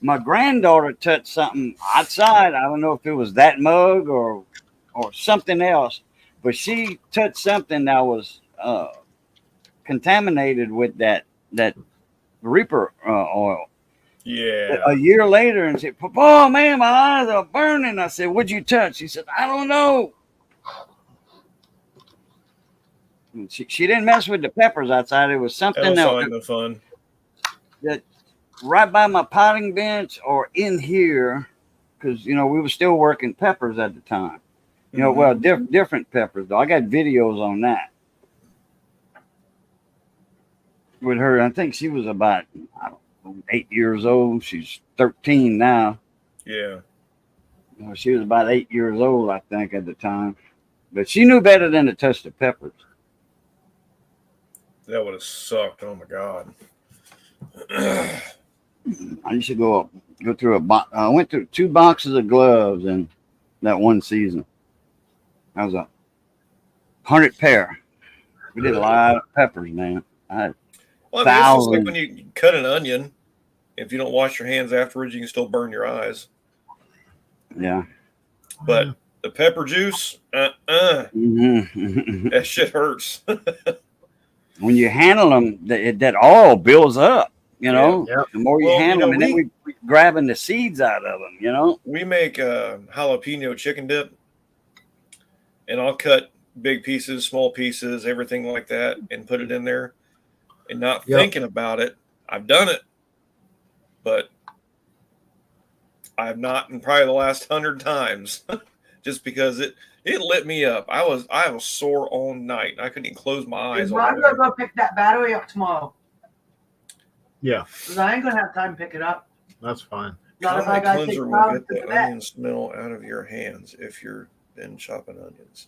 my granddaughter touched something outside. I don't know if it was that mug or something else, but she touched something that was contaminated with that Reaper oil. Yeah. a year later and said, "Oh man, my eyes are burning." I said, "What'd you touch?" She said, "I don't know." And she didn't mess with the peppers outside. It was That something don't sound that, like no fun. that right by my potting bench or in here, because we were still working peppers at the time. Mhm. Well, different peppers though. I got videos on that with her. I think she was about, I don't know, 8 years old. She's 13 now. Yeah. She was about 8 years old, I think, at the time. But she knew better than to touch the peppers. That would have sucked. Oh my god. I used to go through a box. I went through 2 boxes of gloves in that one season. That was 100 pair. We did a lot of peppers, man. Well, I mean, it's just like Thousands. when you cut an onion. If you don't wash your hands afterwards, you can still burn your eyes. Yeah. But the pepper juice, Mhm. that shit hurts. When you handle them, that oil builds up. Yeah. The more you Well, handle them, and then we grabbing the seeds out of them. We make jalapeno chicken dip, and I'll cut big pieces, small pieces, everything like that, and put it in there. And not Yep. thinking about it, I've done it, but I've not in probably the last 100 times, just because it lit me up. I was sore all night. I couldn't even close my eyes. I'm all gonna day. go pick that battery up tomorrow. Yeah, Because I ain't gonna have time to pick it up. that's fine. Not if Comet I gotta take cleanser will Rob get to the the vet. onion smell out of your hands if you're been chopping onions.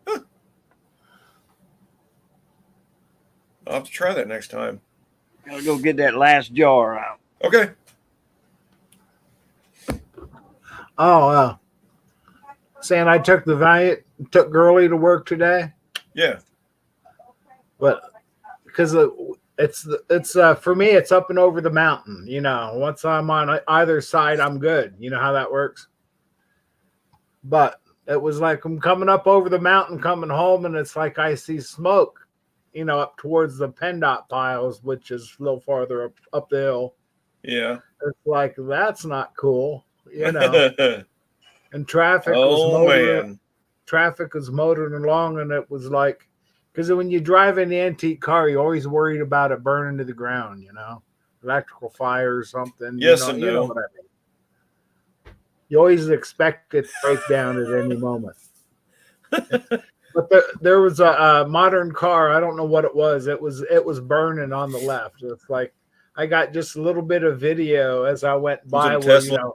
Huh. I'll have to try that next time. Gotta go get that last jar out. Okay. Oh, saying I took the Valiant, took Girly to work today, Yeah. but because it's for me, it's up and over the mountain. Once I'm on either side, I'm good. You know how that works. But it was like I'm coming up over the mountain, coming home, and it's like I see smoke. Up towards the PennDOT piles, which is a little farther up the hill. Yeah. It's like that's not cool. And traffic was Oh motoring. man. Traffic was motoring along, and it was like, because when you drive an antique car, you're always worried about it burning to the ground, electrical fire or something. Yes and you know no. what I mean. You always expect it to break down at any moment. But there was a modern car. I don't know what it was. It was burning on the left. It's like I got just a little bit of video as I went by. it a Where Tesla?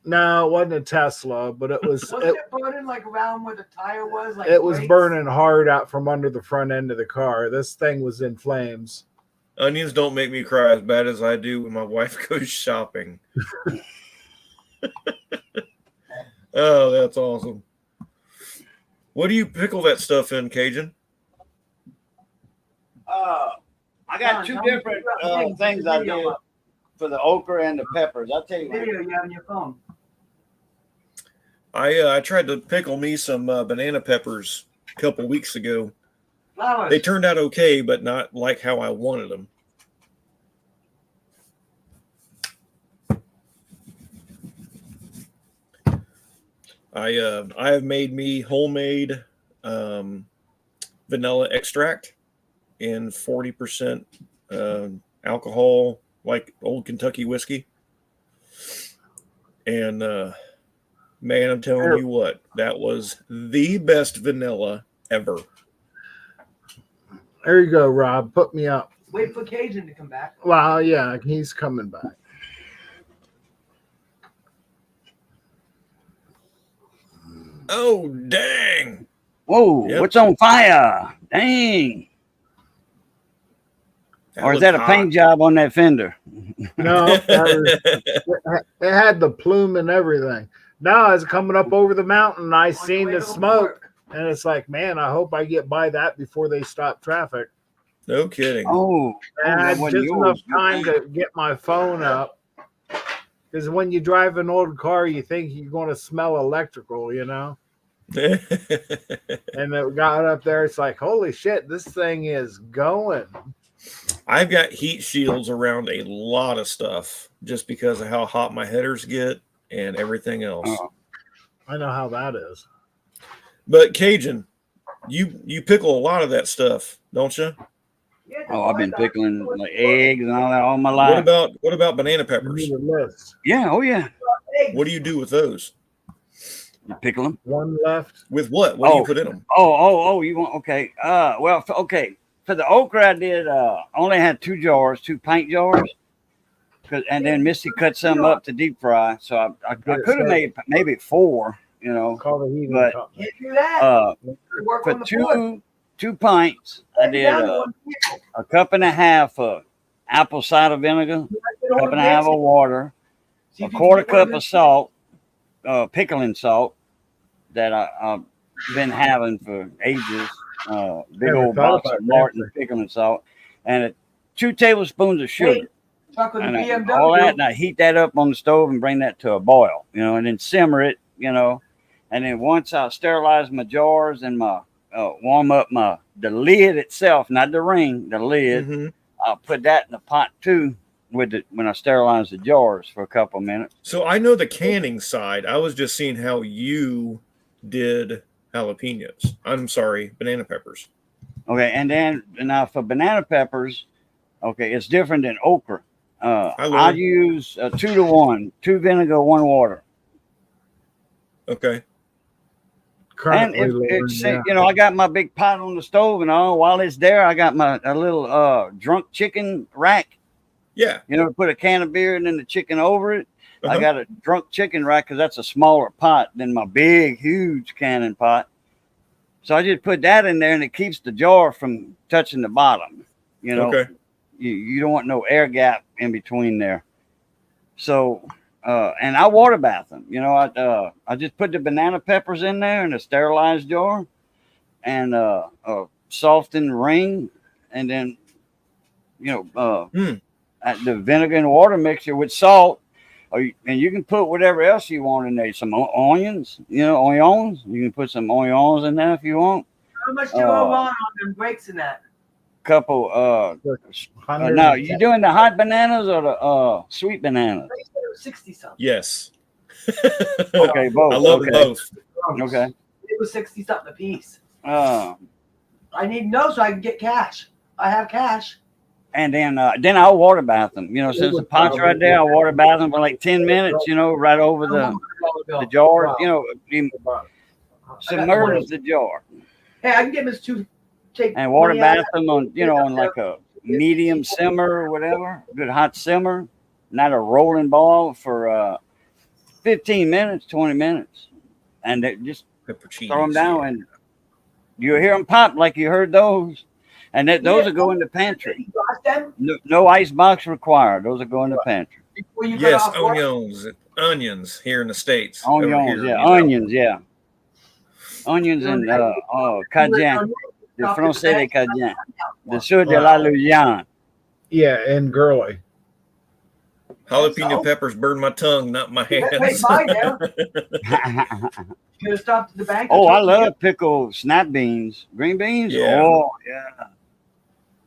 no, it wasn't a Tesla, but it was. Wasn't it burning like around where the tire was? Like It was brakes? burning hard out from under the front end of the car. This thing was in flames. Onions don't make me cry as bad as I do when my wife goes shopping. Oh, that's awesome. What do you pickle that stuff in, Cajun? I got 2 different things I did for the okra and the peppers. I'll tell you what. Video you have on your phone. I tried to pickle me some banana peppers a couple weeks ago. Flowers. They turned out okay, but not like how I wanted them. I have made me homemade vanilla extract in 40% alcohol, like old Kentucky whiskey. And man, I'm telling you what, that was the best vanilla ever. There you go, Rob. Put me up. Wait for Cajun to come back. Well, yeah, he's coming back. Oh, dang. Whoa, Yep. what's on fire? Dang. Or is that a looked paint job on that fender? No, it had the plume and everything. Now, as coming up over the mountain, I On seen your way the to smoke, work. and it's like, man, I hope I get by that before they stop traffic. No kidding. Oh, And I that had wasn't just enough yours. time to get my phone up. Because when you drive an old car, you think you're going to smell electrical, And it got up there. It's like, holy shit, this thing is going. I've got heat shields around a lot of stuff just because of how hot my headers get and everything else. I know how that is. But Cajun, you pickle a lot of that stuff, don't you? Yeah, that's Oh, I've been what I thought. pickling like eggs and all that all my What life. about banana You peppers? need a list. Yeah, oh yeah. Eggs. What do you do with those? You pickle them. One left. With what? What do you put in them? Oh, you want okay. Well, okay. For the okra, I did only had 2 jars, 2 pint jars. And then Missy cut some up to deep fry. So I could have made maybe 4, you know. Call the heating But- company. Can't do that. Work For on the board. two pints, I Break did down to 1 pickle. a cup and a half of apple cider vinegar, a cup and a half of water, See a if you quarter can get one cup of salt, pickling salt that I've been having for ages. Big Never old thought box about of Martin that. pickling salt, and 2 tablespoons of sugar. Truck with the And BMW. all that, and I heat that up on the stove and bring that to a boil, you know, and then simmer it, you know. And then once I sterilize my jars and my warm up the lid itself, not the ring, the lid, Mhm. I'll put that in the pot too when I sterilize the jars for a couple of minutes. So I know the canning side. I was just seeing how you did jalapenos. I'm sorry, banana peppers. Okay, and then now for banana peppers, okay, it's different than okra. I learned. use 2 to 1, 2 vinegar, 1 water. Okay. And Currently, Lauren, yeah. you know, I got my big pot on the stove, and all while it's there, I got a little drunk chicken rack. Yeah. You know, put a can of beer and then the chicken over it. Uh-huh. I got a drunk chicken rack because that's a smaller pot than my big, huge cannon pot. So I just put that in there, and it keeps the jar from touching the bottom. You know, Okay. you don't want no air gap in between there. So, and I water bath them. You know, I just put the banana peppers in there in a sterilized jar, and a softened ring, and then, you know, the vinegar and water mixture with salt. And you can put whatever else you want in there. Some onions, you know, onions. You can put some onions in there if you want. How much do you go on them breaks in that? Couple. Now, you doing the hot bananas or the sweet bananas? They said it was 60 something. Yes. Okay, both. I love okay. both. Okay. It was 60 something a piece. Uh, I need to know so I can get cash. I have cash. and then I'll water bath them. You know, since the pot's right there, I'll water bath them for like 10 minutes. You know, right over the jar. You know, you submerge the jar Hey, I can get Miss Two. Take and water 20 out of bath them on, you know, on like a medium simmer or whatever, good hot simmer, not a rolling ball for 15 minutes, 20 minutes, and they just Pepper cheese. throw them down, and you'll hear them pop like you heard those, and those will go in the pantry. You got them No ice box required. Those will go in the pantry. before you got Yes, off work? onions here in the States. Over here, Onions, you yeah, know. onions, yeah. Onions and Cajun. The français de Cajun. The sud de la Louisiane. Yeah, and girly. Jalapeno So? peppers burn my tongue, not my Wait, hands. mine now. You have stopped at the bank. Oh, I love pickled snap beans. Green beans? Yeah. Oh, yeah.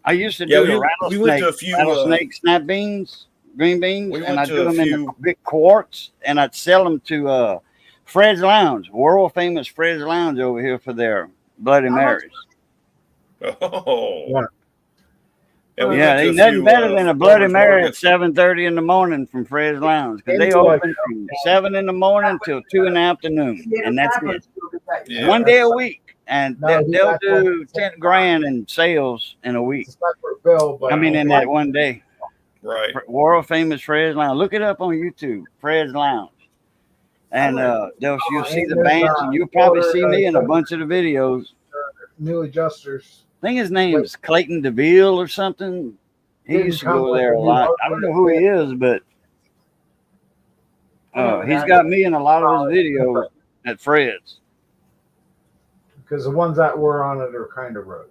I used to Yeah, do the we went to a rattlesnake, few, rattlesnake snap beans, green beans, we and went I'd to do a them in few- the big quarts, and I'd sell them to Fred's Lounge, world famous Fred's Lounge over here for their Bloody How much? Marys. Oh. What? Yeah, we Yeah, went to ain't a nothing few, better than a Bloody farmers Mary at markets. 7:30 in the morning from Fred's Lounge, because they Into like- open from 7 in the morning till 2 in the afternoon, and that's it. Yeah. One day a week, and No, he they'll got do one- 10 grand in sales in a week. It's a separate bill, but I mean, in that one day. Right. World famous Fred's Lounge. Look it up on YouTube, Fred's Lounge, and you'll see the bands, and you'll probably see me in a bunch of the videos. new adjusters. I think his name is Clayton DeVille or something. He Didn't used to come go with there a the new lot. hardware. I don't know who he is, but he's got me in a lot of his videos at Fred's. Because the ones that were on it are kind of roach.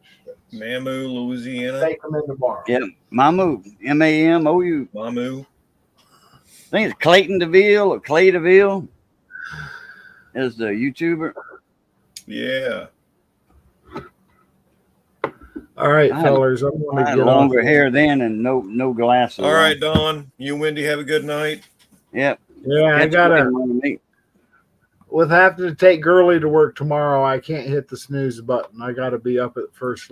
Mamu, Louisiana. Take them in tomorrow. Yeah, Mamu, Mamou. Mamu. I think it's Clayton DeVille or Clay DeVille is the YouTuber. Yeah. All right, I had- fellers, I'm going I to had get longer off. hair then and no glasses. All right, Don. You, Wendy, have a good night. Yep. Yeah, I Catch you later, gotta. Mama Nate. With having to take Gurley to work tomorrow, I can't hit the snooze button. I got to be up at first.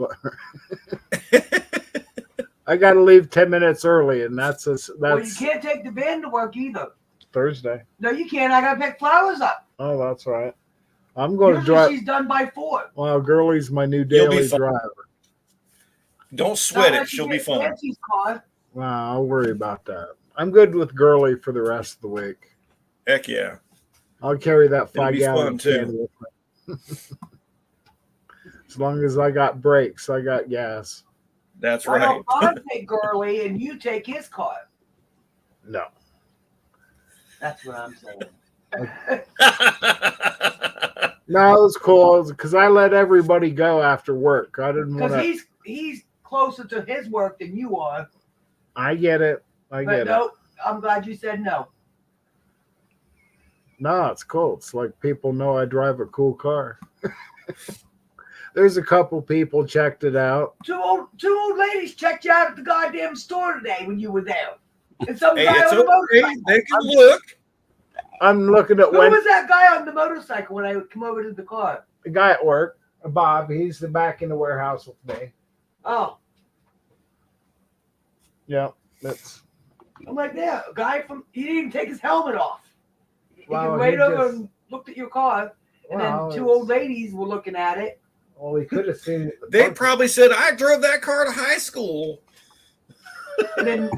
I got to leave 10 minutes early, and that's Well, you can't take the van to work either. Thursday. No, you can't. I gotta pick flowers up. Oh, that's right. I'm going to Usually drive. she's done by 4. Well, Gurley's my new You'll be daily fine. driver. Don't sweat Not it. like you She'll be get fine. Nancy's car. Wow, I'll worry about that. I'm good with Gurley for the rest of the week. Heck yeah. I'll carry that It'll be 5-gallon fun, too. can with me. As long as I got brakes, I got gas. That's Why right. don't I take Gurley and you take his car? No. That's what I'm saying. No, it's cool because I let everybody go after work. I didn't want Because to. he's closer to his work than you are. I get it. I But get it. no, I'm glad you said no. No, it's cool. It's like people know I drive a cool car. There's a couple people checked it out. Two old ladies checked you out at the goddamn store today when you were there. And some Hey, guy it's on the okay. motorcycle. They can look. I'm looking at Who when was that guy on the motorcycle when I come over to the car? the guy at work, Bob. He's the back in the warehouse with me. Oh, Yeah, that's. I'm like, yeah, a guy from, he didn't even take his helmet off. He Well, waited he over just- and looked at your car. And Well, then two old ladies were looking at it. Well, he could have seen it. They probably said, I drove that car to high school. And then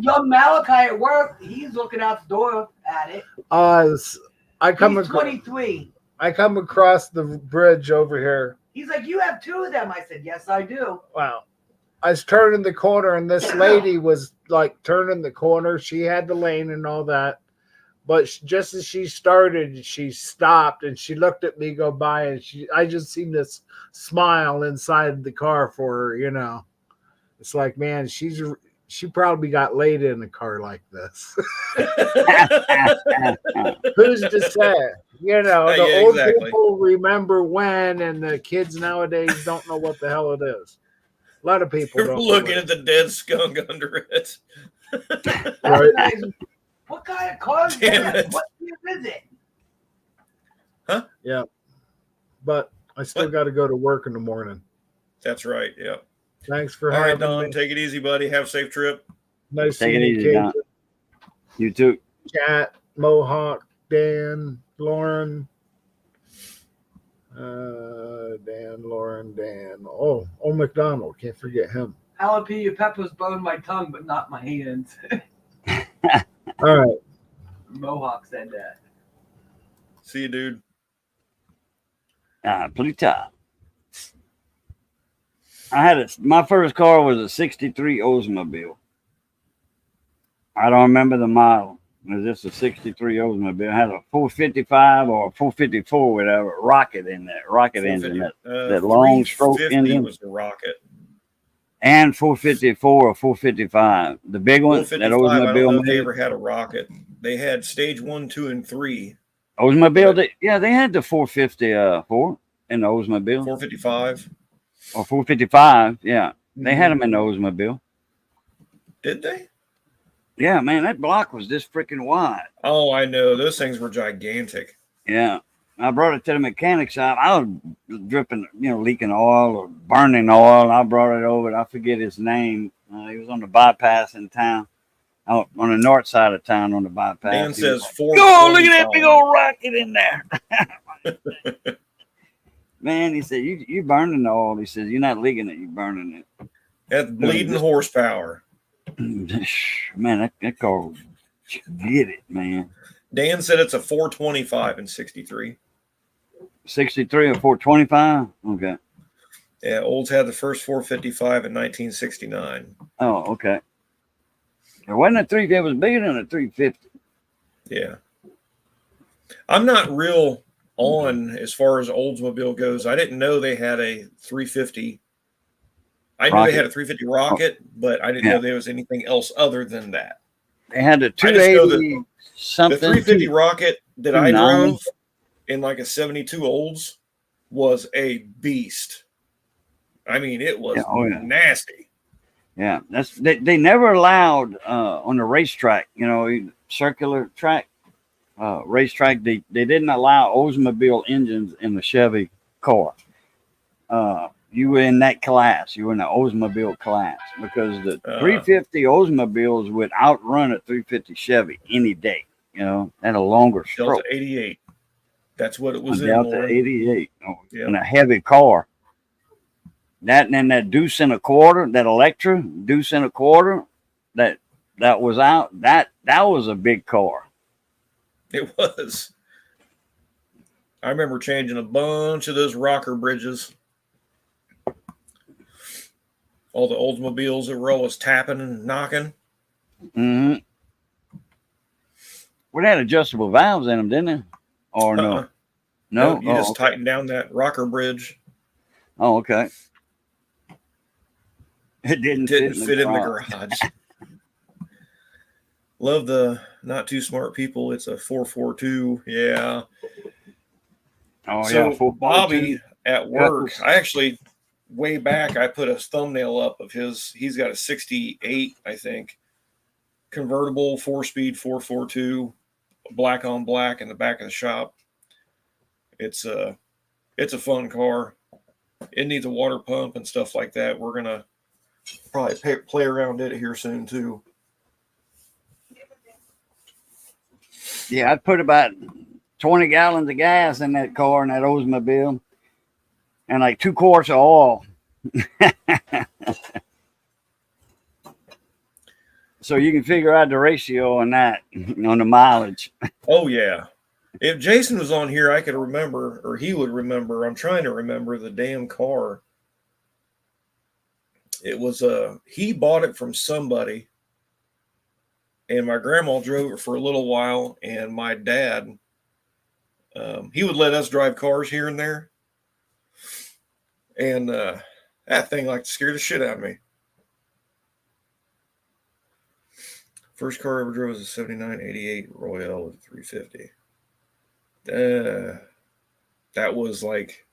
young Malachi at work, he's looking out the door at it. I come He's across. 23. I come across the bridge over here. He's like, you have 2 of them. I said, yes, I do. Wow. I was turning the corner, and this lady was like turning the corner. She had the lane and all that. But just as she started, she stopped and she looked at me go by, and I just seen this smile inside the car for her, you know. It's like, man, she probably got laid in a car like this. Who's to say? You know, the Yeah, old exactly. people remember when, and the kids nowadays don't know what the hell it is. A lot of people You're don't know looking what at the dead skunk under it. right? What kind of car is Damn that? it. What year is it? Yeah. But I still What? got to go to work in the morning. That's right. Yeah. Thanks for All right, having Don. me. Take it easy, buddy. Have a safe trip. Nice Take seeing it you, easy, Don. Cajun, You too. Cat, Mohawk, Dan, Lauren. Dan, Lauren, Dan. Oh, McDonald. Can't forget him. Jalapeno peppers burned my tongue, but not my hands. All right. Mohawk said that. See you, dude. Pluta. I had my first car was a 63 Oldsmobile. I don't remember the model. It was just a 63 Oldsmobile. It had a 455 or a 454, whatever, rocket in there, rocket engine, that long stroke 350 engine. was the rocket. and 454 or 455. The big one, that 455, I don't know Oldsmobile if they made. ever had a rocket. They had stage 1, 2, and 3. Oldsmobile, they had the 454 in the Oldsmobile. 455. Or 455, yeah. They had them in the Oldsmobile. Did they? Yeah, man, that block was this freaking wide. Oh, I know. Those things were gigantic. Yeah. I brought it to the mechanic shop. I was dripping, leaking oil or burning oil. I brought it over. I forget his name. He was on the bypass in town, out on the north side of town on the bypass. Dan He says was like, 4. "Go, look at that big old rocket in there." Man, he said, you burning the oil. He says, you're not leaking it, you're burning That's bleeding horsepower. it. Man, that car, get it, man. Dan said it's a 425 in 63. 63 or 425? Okay. Yeah, Olds had the first 455 in 1969. Oh, okay. It wasn't a 350. It was bigger than a 350. Yeah. I'm not real on as far as Oldsmobile goes. I didn't know they had a 350. I knew Rocket. they had a 350 rocket, but I didn't know there was anything else other than that. They had a I just know 280 The something. 350 rocket that I 290. drove in like a 72 Olds was a beast. I mean, it was Yeah, oh, yeah. nasty. Yeah, they never allowed on the racetrack, circular track, racetrack. They didn't allow Oldsmobile engines in the Chevy car. You were in that class. You were in the Oldsmobile class because the 350 Oldsmobiles would outrun a 350 Chevy any day. Had a longer Delta stroke. 88. That's what it was A in. Delta Lauren. 88 Yep. in a heavy car. That and then that deuce and a quarter, that Electra deuce and a quarter, that was out. That was a big car. It was. I remember changing a bunch of those rocker bridges. All the Oldsmobiles that were always tapping and knocking. Mm-hmm. Well, they had adjustable valves in them, didn't they? Or no? Uh-uh. No, you just tighten down that rocker bridge. Oh, okay. It didn't fit in the garage. Love the Not Too Smart People. It's a 442. Yeah. Oh, so yeah. Bobby at work, I actually, way back, I put a thumbnail up of his. He's got a 68, I think, convertible 4-speed 442, black on black in the back of the shop. It's a fun car. It needs a water pump and stuff like that. We're gonna probably play around it here soon too. Yeah, I'd put about 20 gallons of gas in that car, in that Oldsmobile, and like 2 quarts of oil. So you can figure out the ratio on that, on the mileage. Oh, yeah. If Jason was on here, I could remember, or he would remember. I'm trying to remember the damn car. It was he bought it from somebody, and my grandma drove it for a little while, and my dad, he would let us drive cars here and there, and that thing like scared the shit out of me. First car I ever drove was a 79 88 Royale with a 350. That was like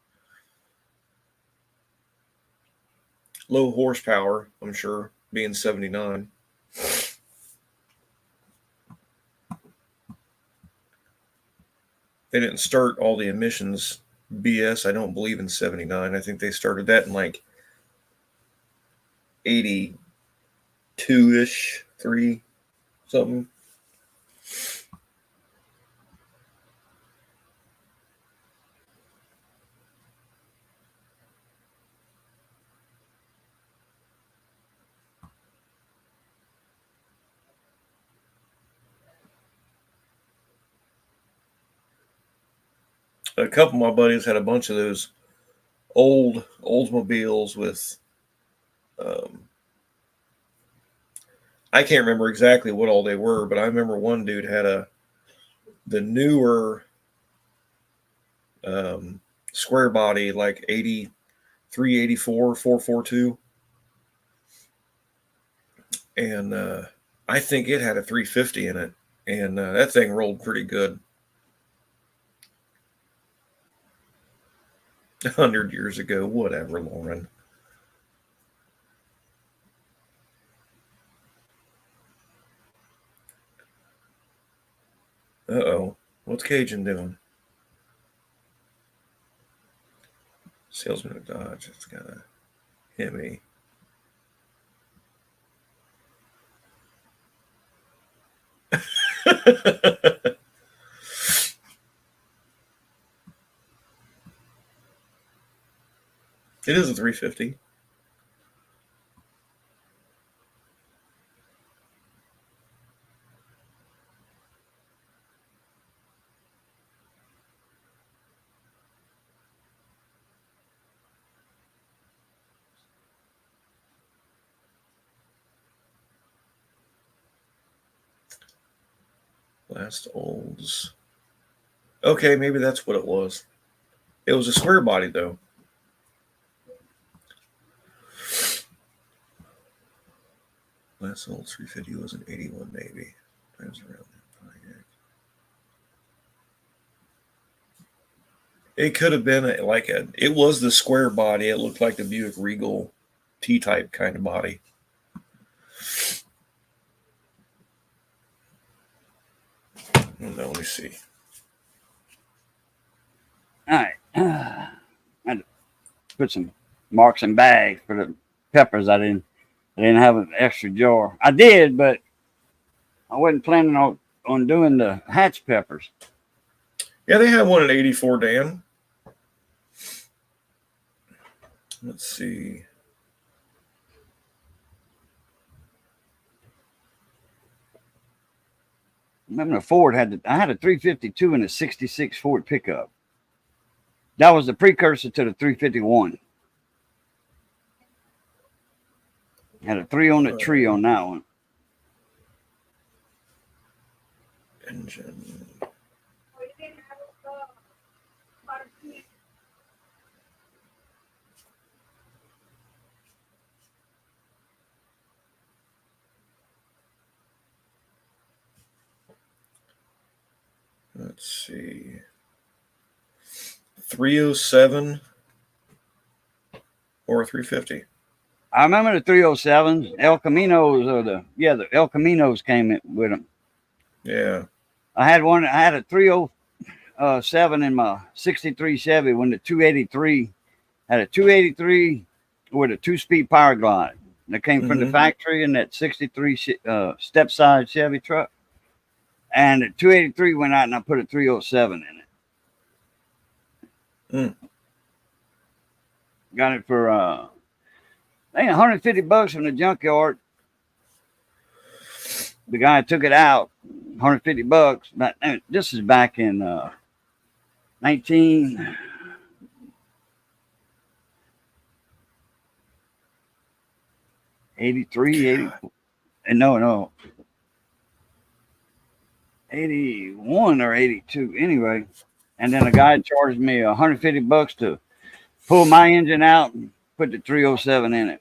low horsepower, I'm sure, being 79. They didn't start all the emissions BS, I don't believe, in 79. I think they started that in like 82-ish, 3 something. A couple of my buddies had a bunch of those old Oldsmobiles with I can't remember exactly what all they were, but I remember one dude had the newer square body, like 83, 84, 442. And I think it had a 350 in it. And that thing rolled pretty good. 100 years ago, whatever, Lauren. Uh-oh. What's Cajun doing? Salesman of Dodge. It's got a Hemi. It is a 350. Last Olds. Okay, maybe that's what it was. It was a square body, though. Last Olds 350 was an 81, maybe. Times around that. It could have been it was the square body. It looked like the Buick Regal T-type kind of body. No, let me see. All right. I had to put some marks in bags for the peppers. I didn't have an extra jar. I did, but I wasn't planning on doing the hatch peppers. Yeah, they had one at 84, Dan. Let's see. Remember, Ford I had a 352 and a 66 Ford pickup. That was the precursor to the 351. Had a 3 on the tree on that one. Engine. Let's see. 307 or 350. I remember the 307s. El Caminos the El Caminos came with them. Yeah. I had a 307 in my 63 Chevy when the 283 had a 283 with a 2-speed power glide that came from the factory in that 63 step side Chevy truck. And the 283 went out and I put a 307 in it. Got it for I think $150 from the junkyard. The guy took it out, $150. But this is back in 1983, 84. And no. 81 or 82 anyway. And then a guy charged me $150 to pull my engine out and put the 307 in it.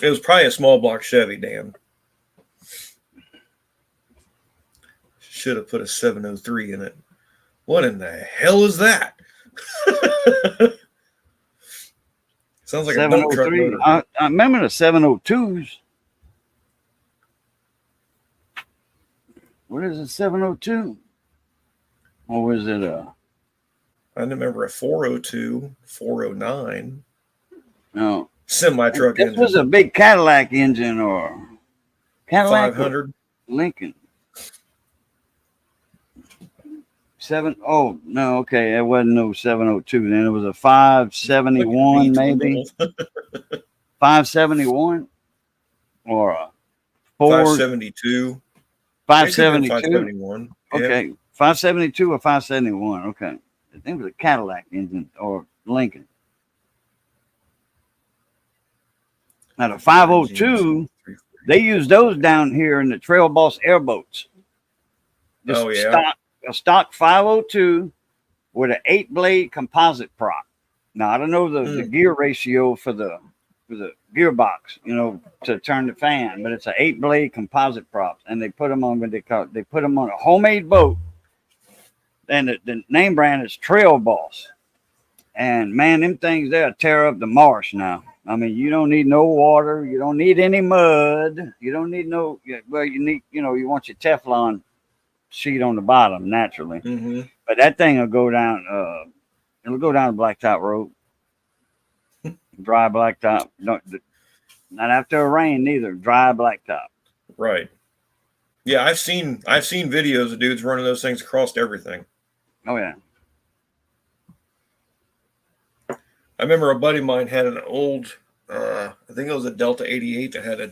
It was probably a small block Chevy, Dan. Should have put a 703 in it. What in the hell is that? Sounds like a dump truck motor. I remember the 702s. What is a 702? Or was it a? I remember a 402, 409. No. Semi truck This engine. was a big Cadillac engine or Cadillac 500. Lincoln. Oh no, okay, it wasn't no 702 then. It was a 571 maybe. 571 or a Ford 572. 572. 571. Okay, Yeah. 572 or 571. Okay, I think it was a Cadillac engine or Lincoln. Now the 502, they use those down here in the Trail Boss airboats. Just Oh yeah. A stock 502 with an 8-blade composite prop. Now I don't know the gear ratio for the gearbox, to turn the fan, but it's an 8-blade composite prop, and they put them on they put them on a homemade boat, and the name brand is Trail Boss. And man, them things they'll tear up the marsh now. I mean, you don't need no water, you don't need any mud, you don't need you need you want your Teflon sheet on the bottom naturally, but that thing will go down. It'll go down the blacktop road, dry blacktop. Not after a rain, neither. Dry blacktop. Right. Yeah, I've seen videos of dudes running those things across everything. Oh yeah. I remember a buddy of mine had an old, I think it was a Delta 88 that had a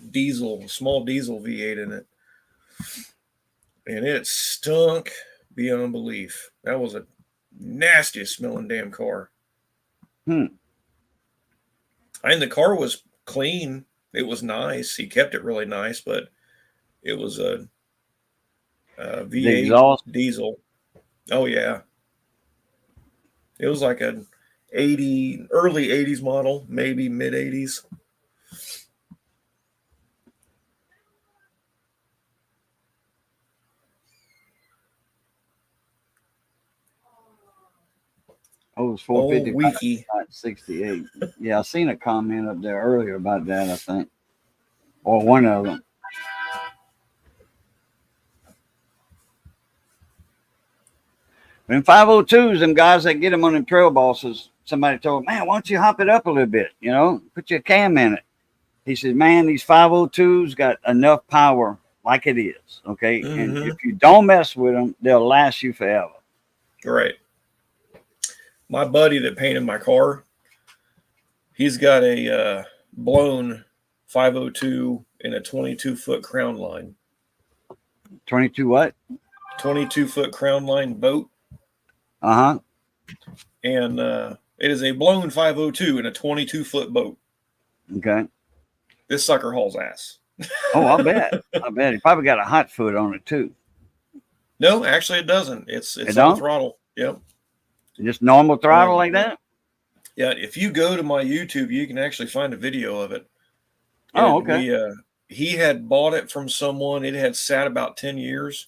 small diesel V8 in it. And it stunk beyond belief. That was a nastiest smelling damn car. And the car was clean. It was nice. He kept it really nice, but it was a V8 diesel. Oh yeah. It was like an early 80s model, maybe mid 80s. Oh, it's Old 455, Wiki. not 68. Yeah, I seen a comment up there earlier about that, I think. Or one of them. And 502s, them guys that get them on them trail bosses, somebody told, man, why don't you hop it up a little bit? You know, put your cam in it. He said, man, these 502s got enough power like it is. Okay. And Mhm. if you don't mess with them, they'll last you forever. Right. My buddy that painted my car, he's got a blown 502 in a 22-foot crown line. 22 what? 22-foot crown line boat. Uh-huh. And it is a blown 502 in a 22-foot boat. Okay. This sucker hauls ass. Oh, I bet. I bet. He probably got a hot foot on it too. No, actually, it doesn't. It's It on don't? the throttle. Yep. Just normal throttle like that? Yeah. If you go to my YouTube, you can actually find a video of it. Oh, And okay. he had bought it from someone. It had sat about 10 years.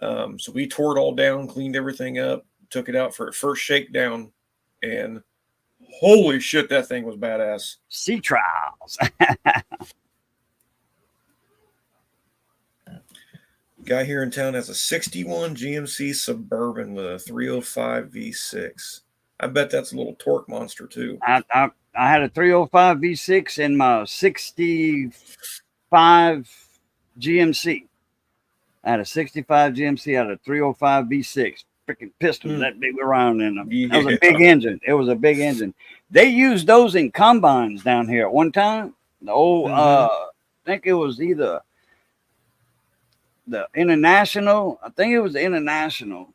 So we tore it all down, cleaned everything up, took it out for its first shakedown, and holy shit, that thing was badass. Sea trials. Guy here in town has a 61 GMC Suburban with a 305 V6. I bet that's a little torque monster too. I had a 305 V6 in my 65 GMC. I had a 65 GMC, I had a 305 V6. Freaking pistons that big around in them. That was a big engine. It was a big engine. They used those in combines down here at one time. The old, I think it was either the International, I think it was the International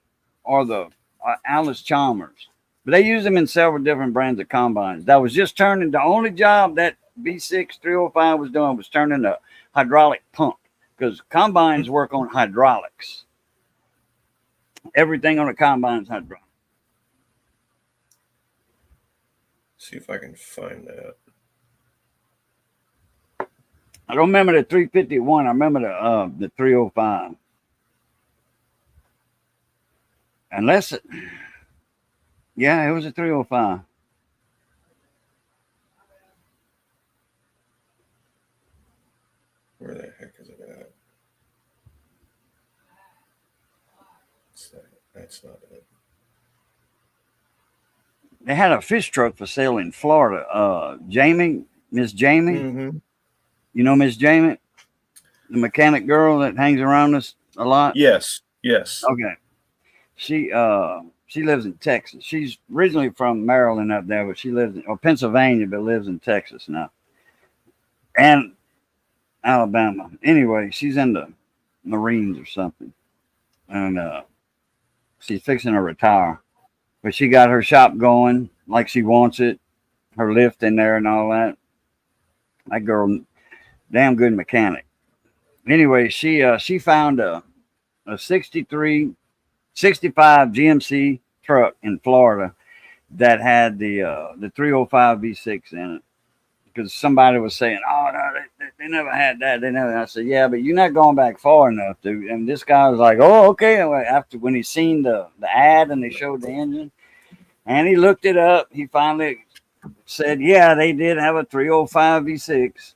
or the Alice Chalmers. But they use them in several different brands of combines. That was just turning, the only job that V6 305 was doing was turning the hydraulic pump, because combines work on hydraulics. Everything on a combine is hydraulic. See if I can find that. I don't remember the 351. I remember the 305. Unless it, yeah, it was a 305. Where the heck is it at? That's not it. They had a fish truck for sale in Florida. Miss Jamie. Mm-hmm. You know Miss Jamie? The mechanic girl that hangs around us a lot? Yes. Yes. Okay. She lives in Texas. She's originally from Maryland up there, but she lives in Pennsylvania, but lives in Texas now. And Alabama. Anyway, she's in the Marines or something. And she's fixing to retire. But she got her shop going like she wants it. Her lift in there and all that. That girl, damn good mechanic. Anyway, she found a 65 GMC truck in Florida that had the 305 V6 in it. Because somebody was saying, oh, no, they never had that. They never. I said, yeah, but you're not going back far enough, dude. And this guy was like, oh, okay. After when he seen the ad and they showed the engine, and he looked it up, he finally said, yeah, they did have a 305 V6.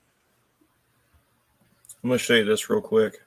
I'm going to show you this real quick.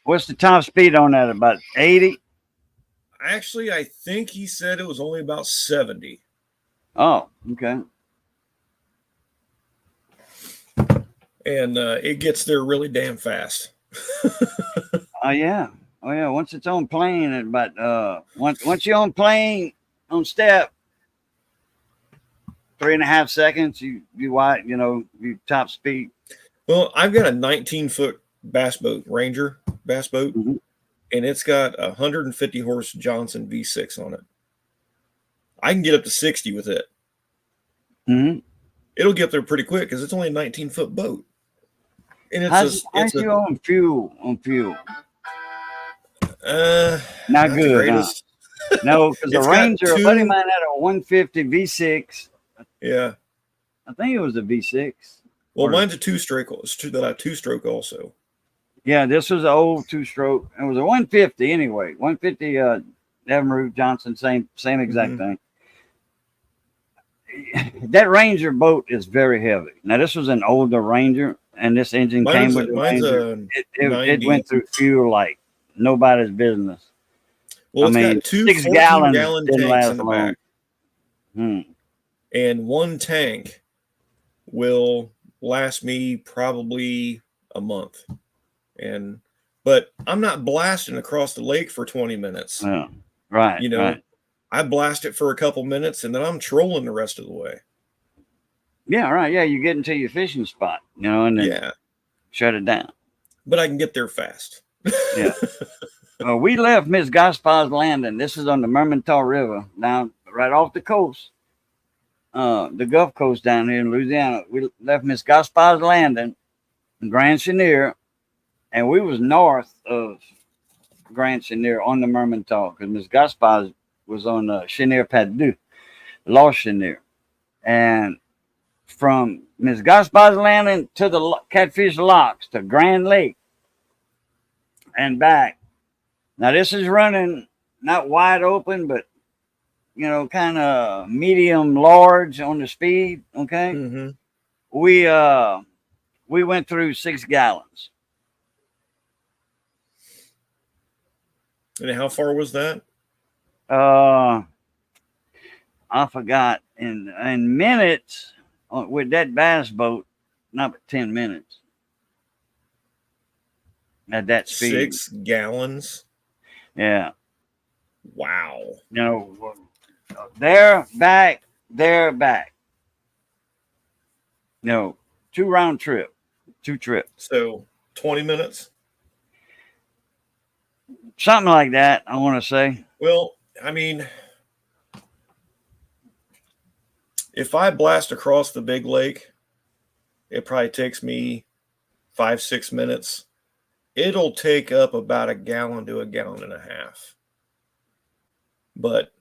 What's the top speed on that? About 80? Actually, I think he said it was only about 70. Oh, okay. And it gets there really damn fast. Oh yeah. Once it's on plane, at about once you're on plane on step, 3.5 seconds, you top speed. Well, I've got a 19-foot bass boat, Ranger bass boat, Mhm. and it's got a 150 horse Johnson V6 on it. I can get up to 60 with it. Mm-hmm. It'll get there pretty quick because it's only a 19-foot boat. And How's you on fuel? Not not the good, huh? greatest. No, because the It's got Ranger, a buddy of two- mine had a 150 V6. Yeah. I think it was a V6. Well, Or- mine's a two-stroke. It's two-stroke also. Yeah, this was an old 2-stroke. It was a 150 anyway. 150 Evinrude Johnson, same exact Mhm. thing. That Ranger boat is very heavy. Now this was an older Ranger, and this engine came with the Ranger. It 90. went through fuel like nobody's business. Well, it's I mean, got two 6 14-gallon gallons didn't tanks last in the long. back. Hmm. And one tank will last me probably a month. But I'm not blasting across the lake for 20 minutes. Yeah. Right. You know, right. I blast it for a couple minutes and then I'm trolling the rest of the way. Yeah, right. Yeah, you get into your fishing spot, and then Yeah. shut it down. But I can get there fast. Yeah. We left Miss Gaspar's Landing. This is on the Mermentau River, down right off the coast, the Gulf Coast down here in Louisiana. We left Miss Gaspar's Landing in Grand Chenier, and we was north of Grand Chenier on the Mermentau because Miss Gaspar's was on Chenier Padu, Lost Chenier, and from Miss Gaspar's Landing to the Catfish Locks to Grand Lake and back. Now this is running not wide open, but kind of medium large on the speed. Okay, Mm-hmm. we went through 6 gallons. And how far was that? I forgot in minutes with that bass boat, not but 10 minutes at that speed. 6 gallons. Yeah. Wow. They're back. 2 round trip, 2 trips, So 20 minutes. something like that. I want to say. Well, I mean, if I blast across the big lake, it probably takes me 5-6 minutes. It'll take up about a gallon to a gallon and a half. But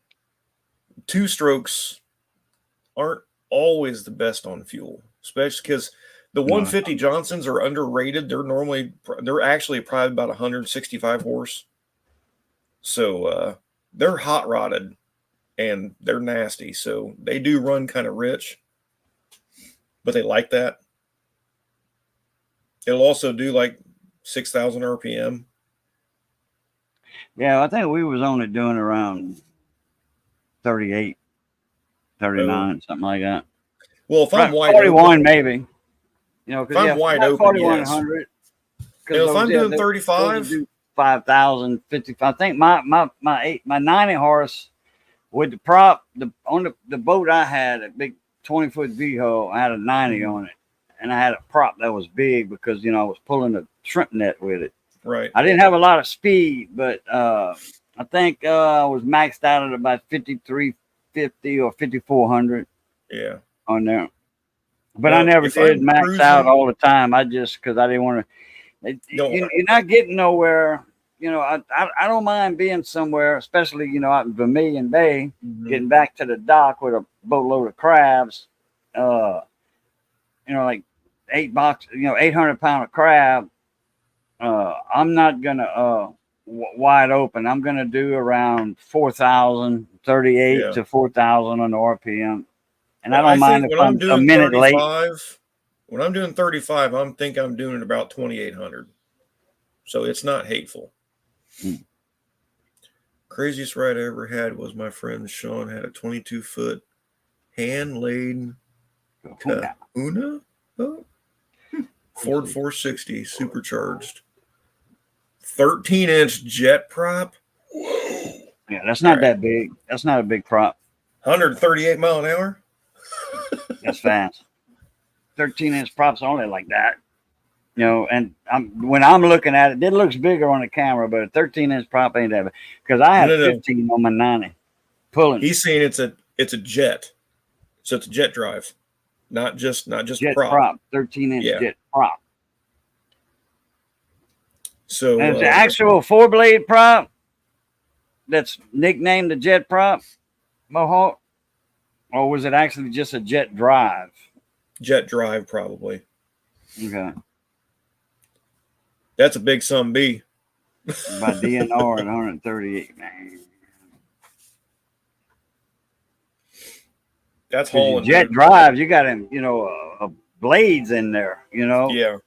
2 strokes aren't always the best on fuel, especially because the 150 Johnsons are underrated. They're actually probably about 165 horse. So they're hot rodded and they're nasty. So they do run kind of rich, but they like that. It'll also do like 6,000 RPM. Yeah, I think we was only doing around 38, 39, something like that. Well, if I'm wide 41 open, maybe. if I'm wide open, 4100. if I'm doing 35, 5,000, 55. I think my 90 horse with the prop, on the boat I had, a big 20-foot V-hull, I had a 90 on it. And I had a prop that was big because, I was pulling a shrimp net with it. right? I didn't have a lot of speed, but I think I was maxed out at about 5,350 or 5,400 Yeah. on there. But Well, I never if did I'm max cruising- out all the time. I just, because I didn't want to. Don't You're worry. not getting nowhere. I don't mind being somewhere, especially, out in Vermilion Bay, Mhm. getting back to the dock with a boatload of crabs. Like 800-pound of crab. I'm not gonna wide open. I'm gonna do around 4,000, 38 Yeah. to 4,000 on the RPM, and I Well, don't mind think if when I'm a doing minute late. 35, when I'm doing 35, I'm doing about 2,800. So it's not hateful. Hmm. Craziest ride I ever had was my friend Sean had a 22-foot hand-laden Kahuna Ford 460 supercharged 13-inch jet prop. Yeah, that's not that big. That's not a big prop. 138 mile an hour. That's fast. 13-inch props only like that. And when I'm looking at it, it looks bigger on the camera, but a 13-inch prop ain't that big. Because I had No. 15 on my 90 pulling. He's saying it's It's a jet, so it's a jet drive, not just Jet prop. prop, 13-inch Yeah. jet prop. So And it's the actual 4-blade prop that's nicknamed the jet prop, Mohawk, or was it actually just a jet drive? jet drive probably. Okay, That's a big sum B. by DNR at 138, man. That's 'Cause your hauling. jet dude. drives, you got them, blades in there, Yeah.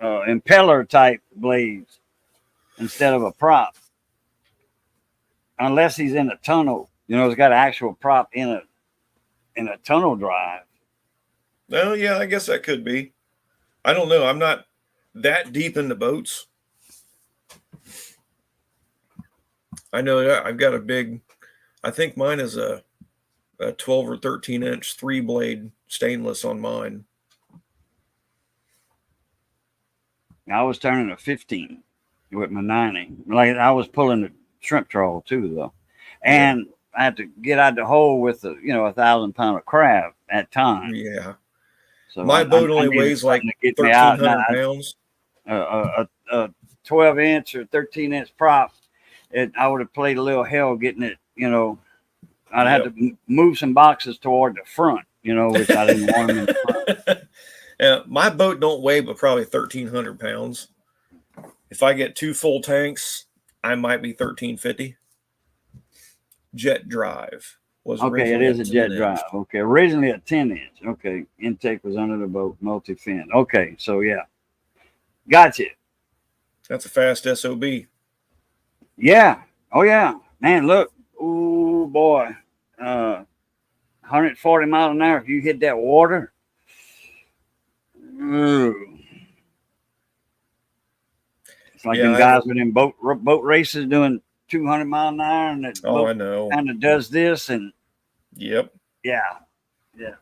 impeller type blades instead of a prop. Unless he's in a tunnel, it's got an actual prop in a tunnel drive. Oh, yeah, I guess that could be. I don't know. I'm not that deep into boats. I know that I've got a big, I think mine is a 12 or 13-inch 3-blade stainless on mine. I was turning a 15 with my 90. Like I was pulling the shrimp trawl too, though. And I had to get out the hole with a 1,000-pounder crab at times. Yeah. So My boat only needed weighs like something to get me out. 1,300 pounds. A 12-inch or 13-inch prop, I would have played a little hell getting it. I'd have to move some boxes toward the front. Which I didn't want them in the front. My boat don't weigh but probably 1,300 pounds. If I get 2 full tanks, I might be 1,350. Jet drive was Okay, it originally is a jet 10-inch. drive. Okay, originally a 10-inch. Okay, intake was under the boat, multi-fin. Okay, so yeah, gotcha. That's a fast SOB. Yeah. Oh yeah, man. Look, oh boy, 140 miles an hour. If you hit that water, ooh. It's like them guys with them boat races doing 200 miles an hour, and that Oh, I boat know. kind of does this, and Yep. yeah.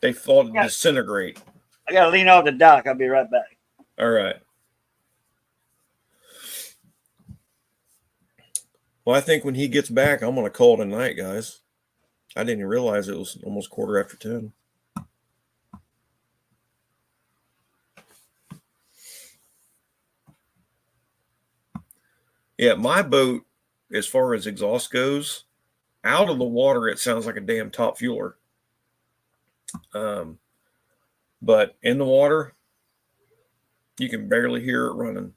They fall to Yeah. disintegrate. I gotta lean off the dock. I'll be right back. All right. Well, I think when he gets back, I'm going to call it a night, guys. I didn't even realize it was almost 10:15. Yeah, my boat, as far as exhaust goes, out of the water, it sounds like a damn top fueler. But in the water, you can barely hear it running.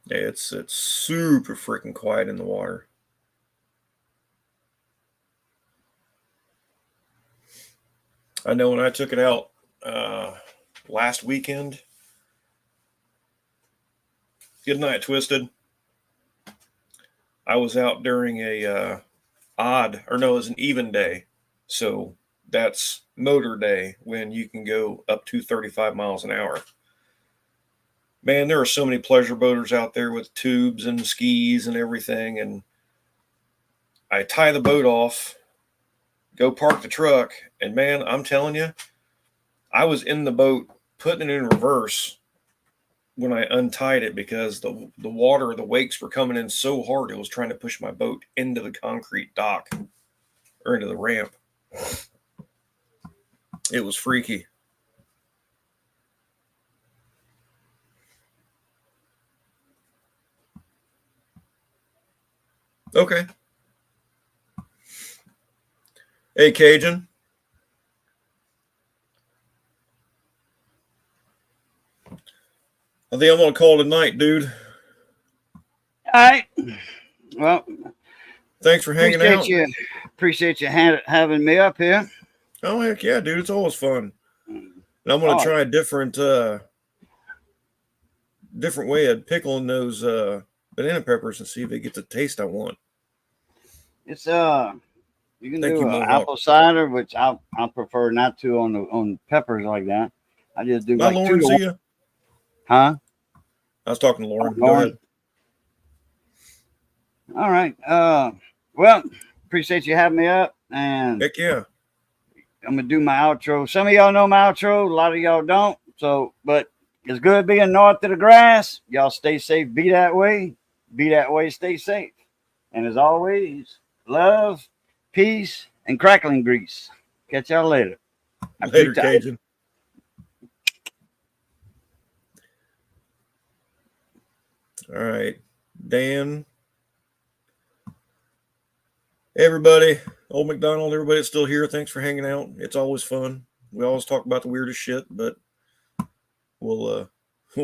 Yeah, it's super freaking quiet in the water. I know when I took it out last weekend. Good night, Twisted. I was out during it was an even day. So that's motor day when you can go up to 35 miles an hour. Man, there are so many pleasure boaters out there with tubes and skis and everything. And I tie the boat off, go park the truck, and man, I'm telling you, I was in the boat putting it in reverse when I untied it because the water, the wakes were coming in so hard, it was trying to push my boat into the concrete dock or into the ramp. It was freaky. Okay. Hey, Cajun. I think I'm going to call it a night, dude. All right. Well, Thanks for hanging out. Appreciate you having me up here. Oh, heck yeah, dude. It's always fun. And I'm going to try a different way of pickling those banana peppers and see if it gets the taste I want. It's you can Thank do you, an Mohawk. apple cider, which I prefer not to on peppers like that. I just do Bye, like Lauren. 2 to See 1. ya. Huh? I was talking to Lauren. Go Lauren. ahead. All right. Well, appreciate you having me up, and Heck yeah. I'm gonna do my outro. Some of y'all know my outro, a lot of y'all don't. So, but it's good being north of the grass. Y'all stay safe. Be that way. Be that way. Stay safe. And as always, love, peace, and crackling grease. Catch y'all later. Later, Cajun. All right, Dan. Everybody, Old McDonald, everybody that's still here, thanks for hanging out. It's always fun. We always talk about the weirdest shit, but we'll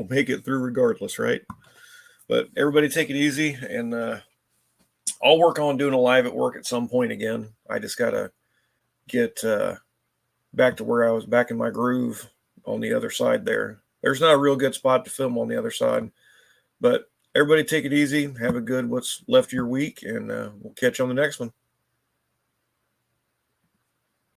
make it through regardless, right? But everybody take it easy, and I'll work on doing a live at work at some point again. I just gotta get back to where I was back in my groove on the other side there. There's not a real good spot to film on the other side, but everybody take it easy. Have a good what's left of your week, and we'll catch you on the next one.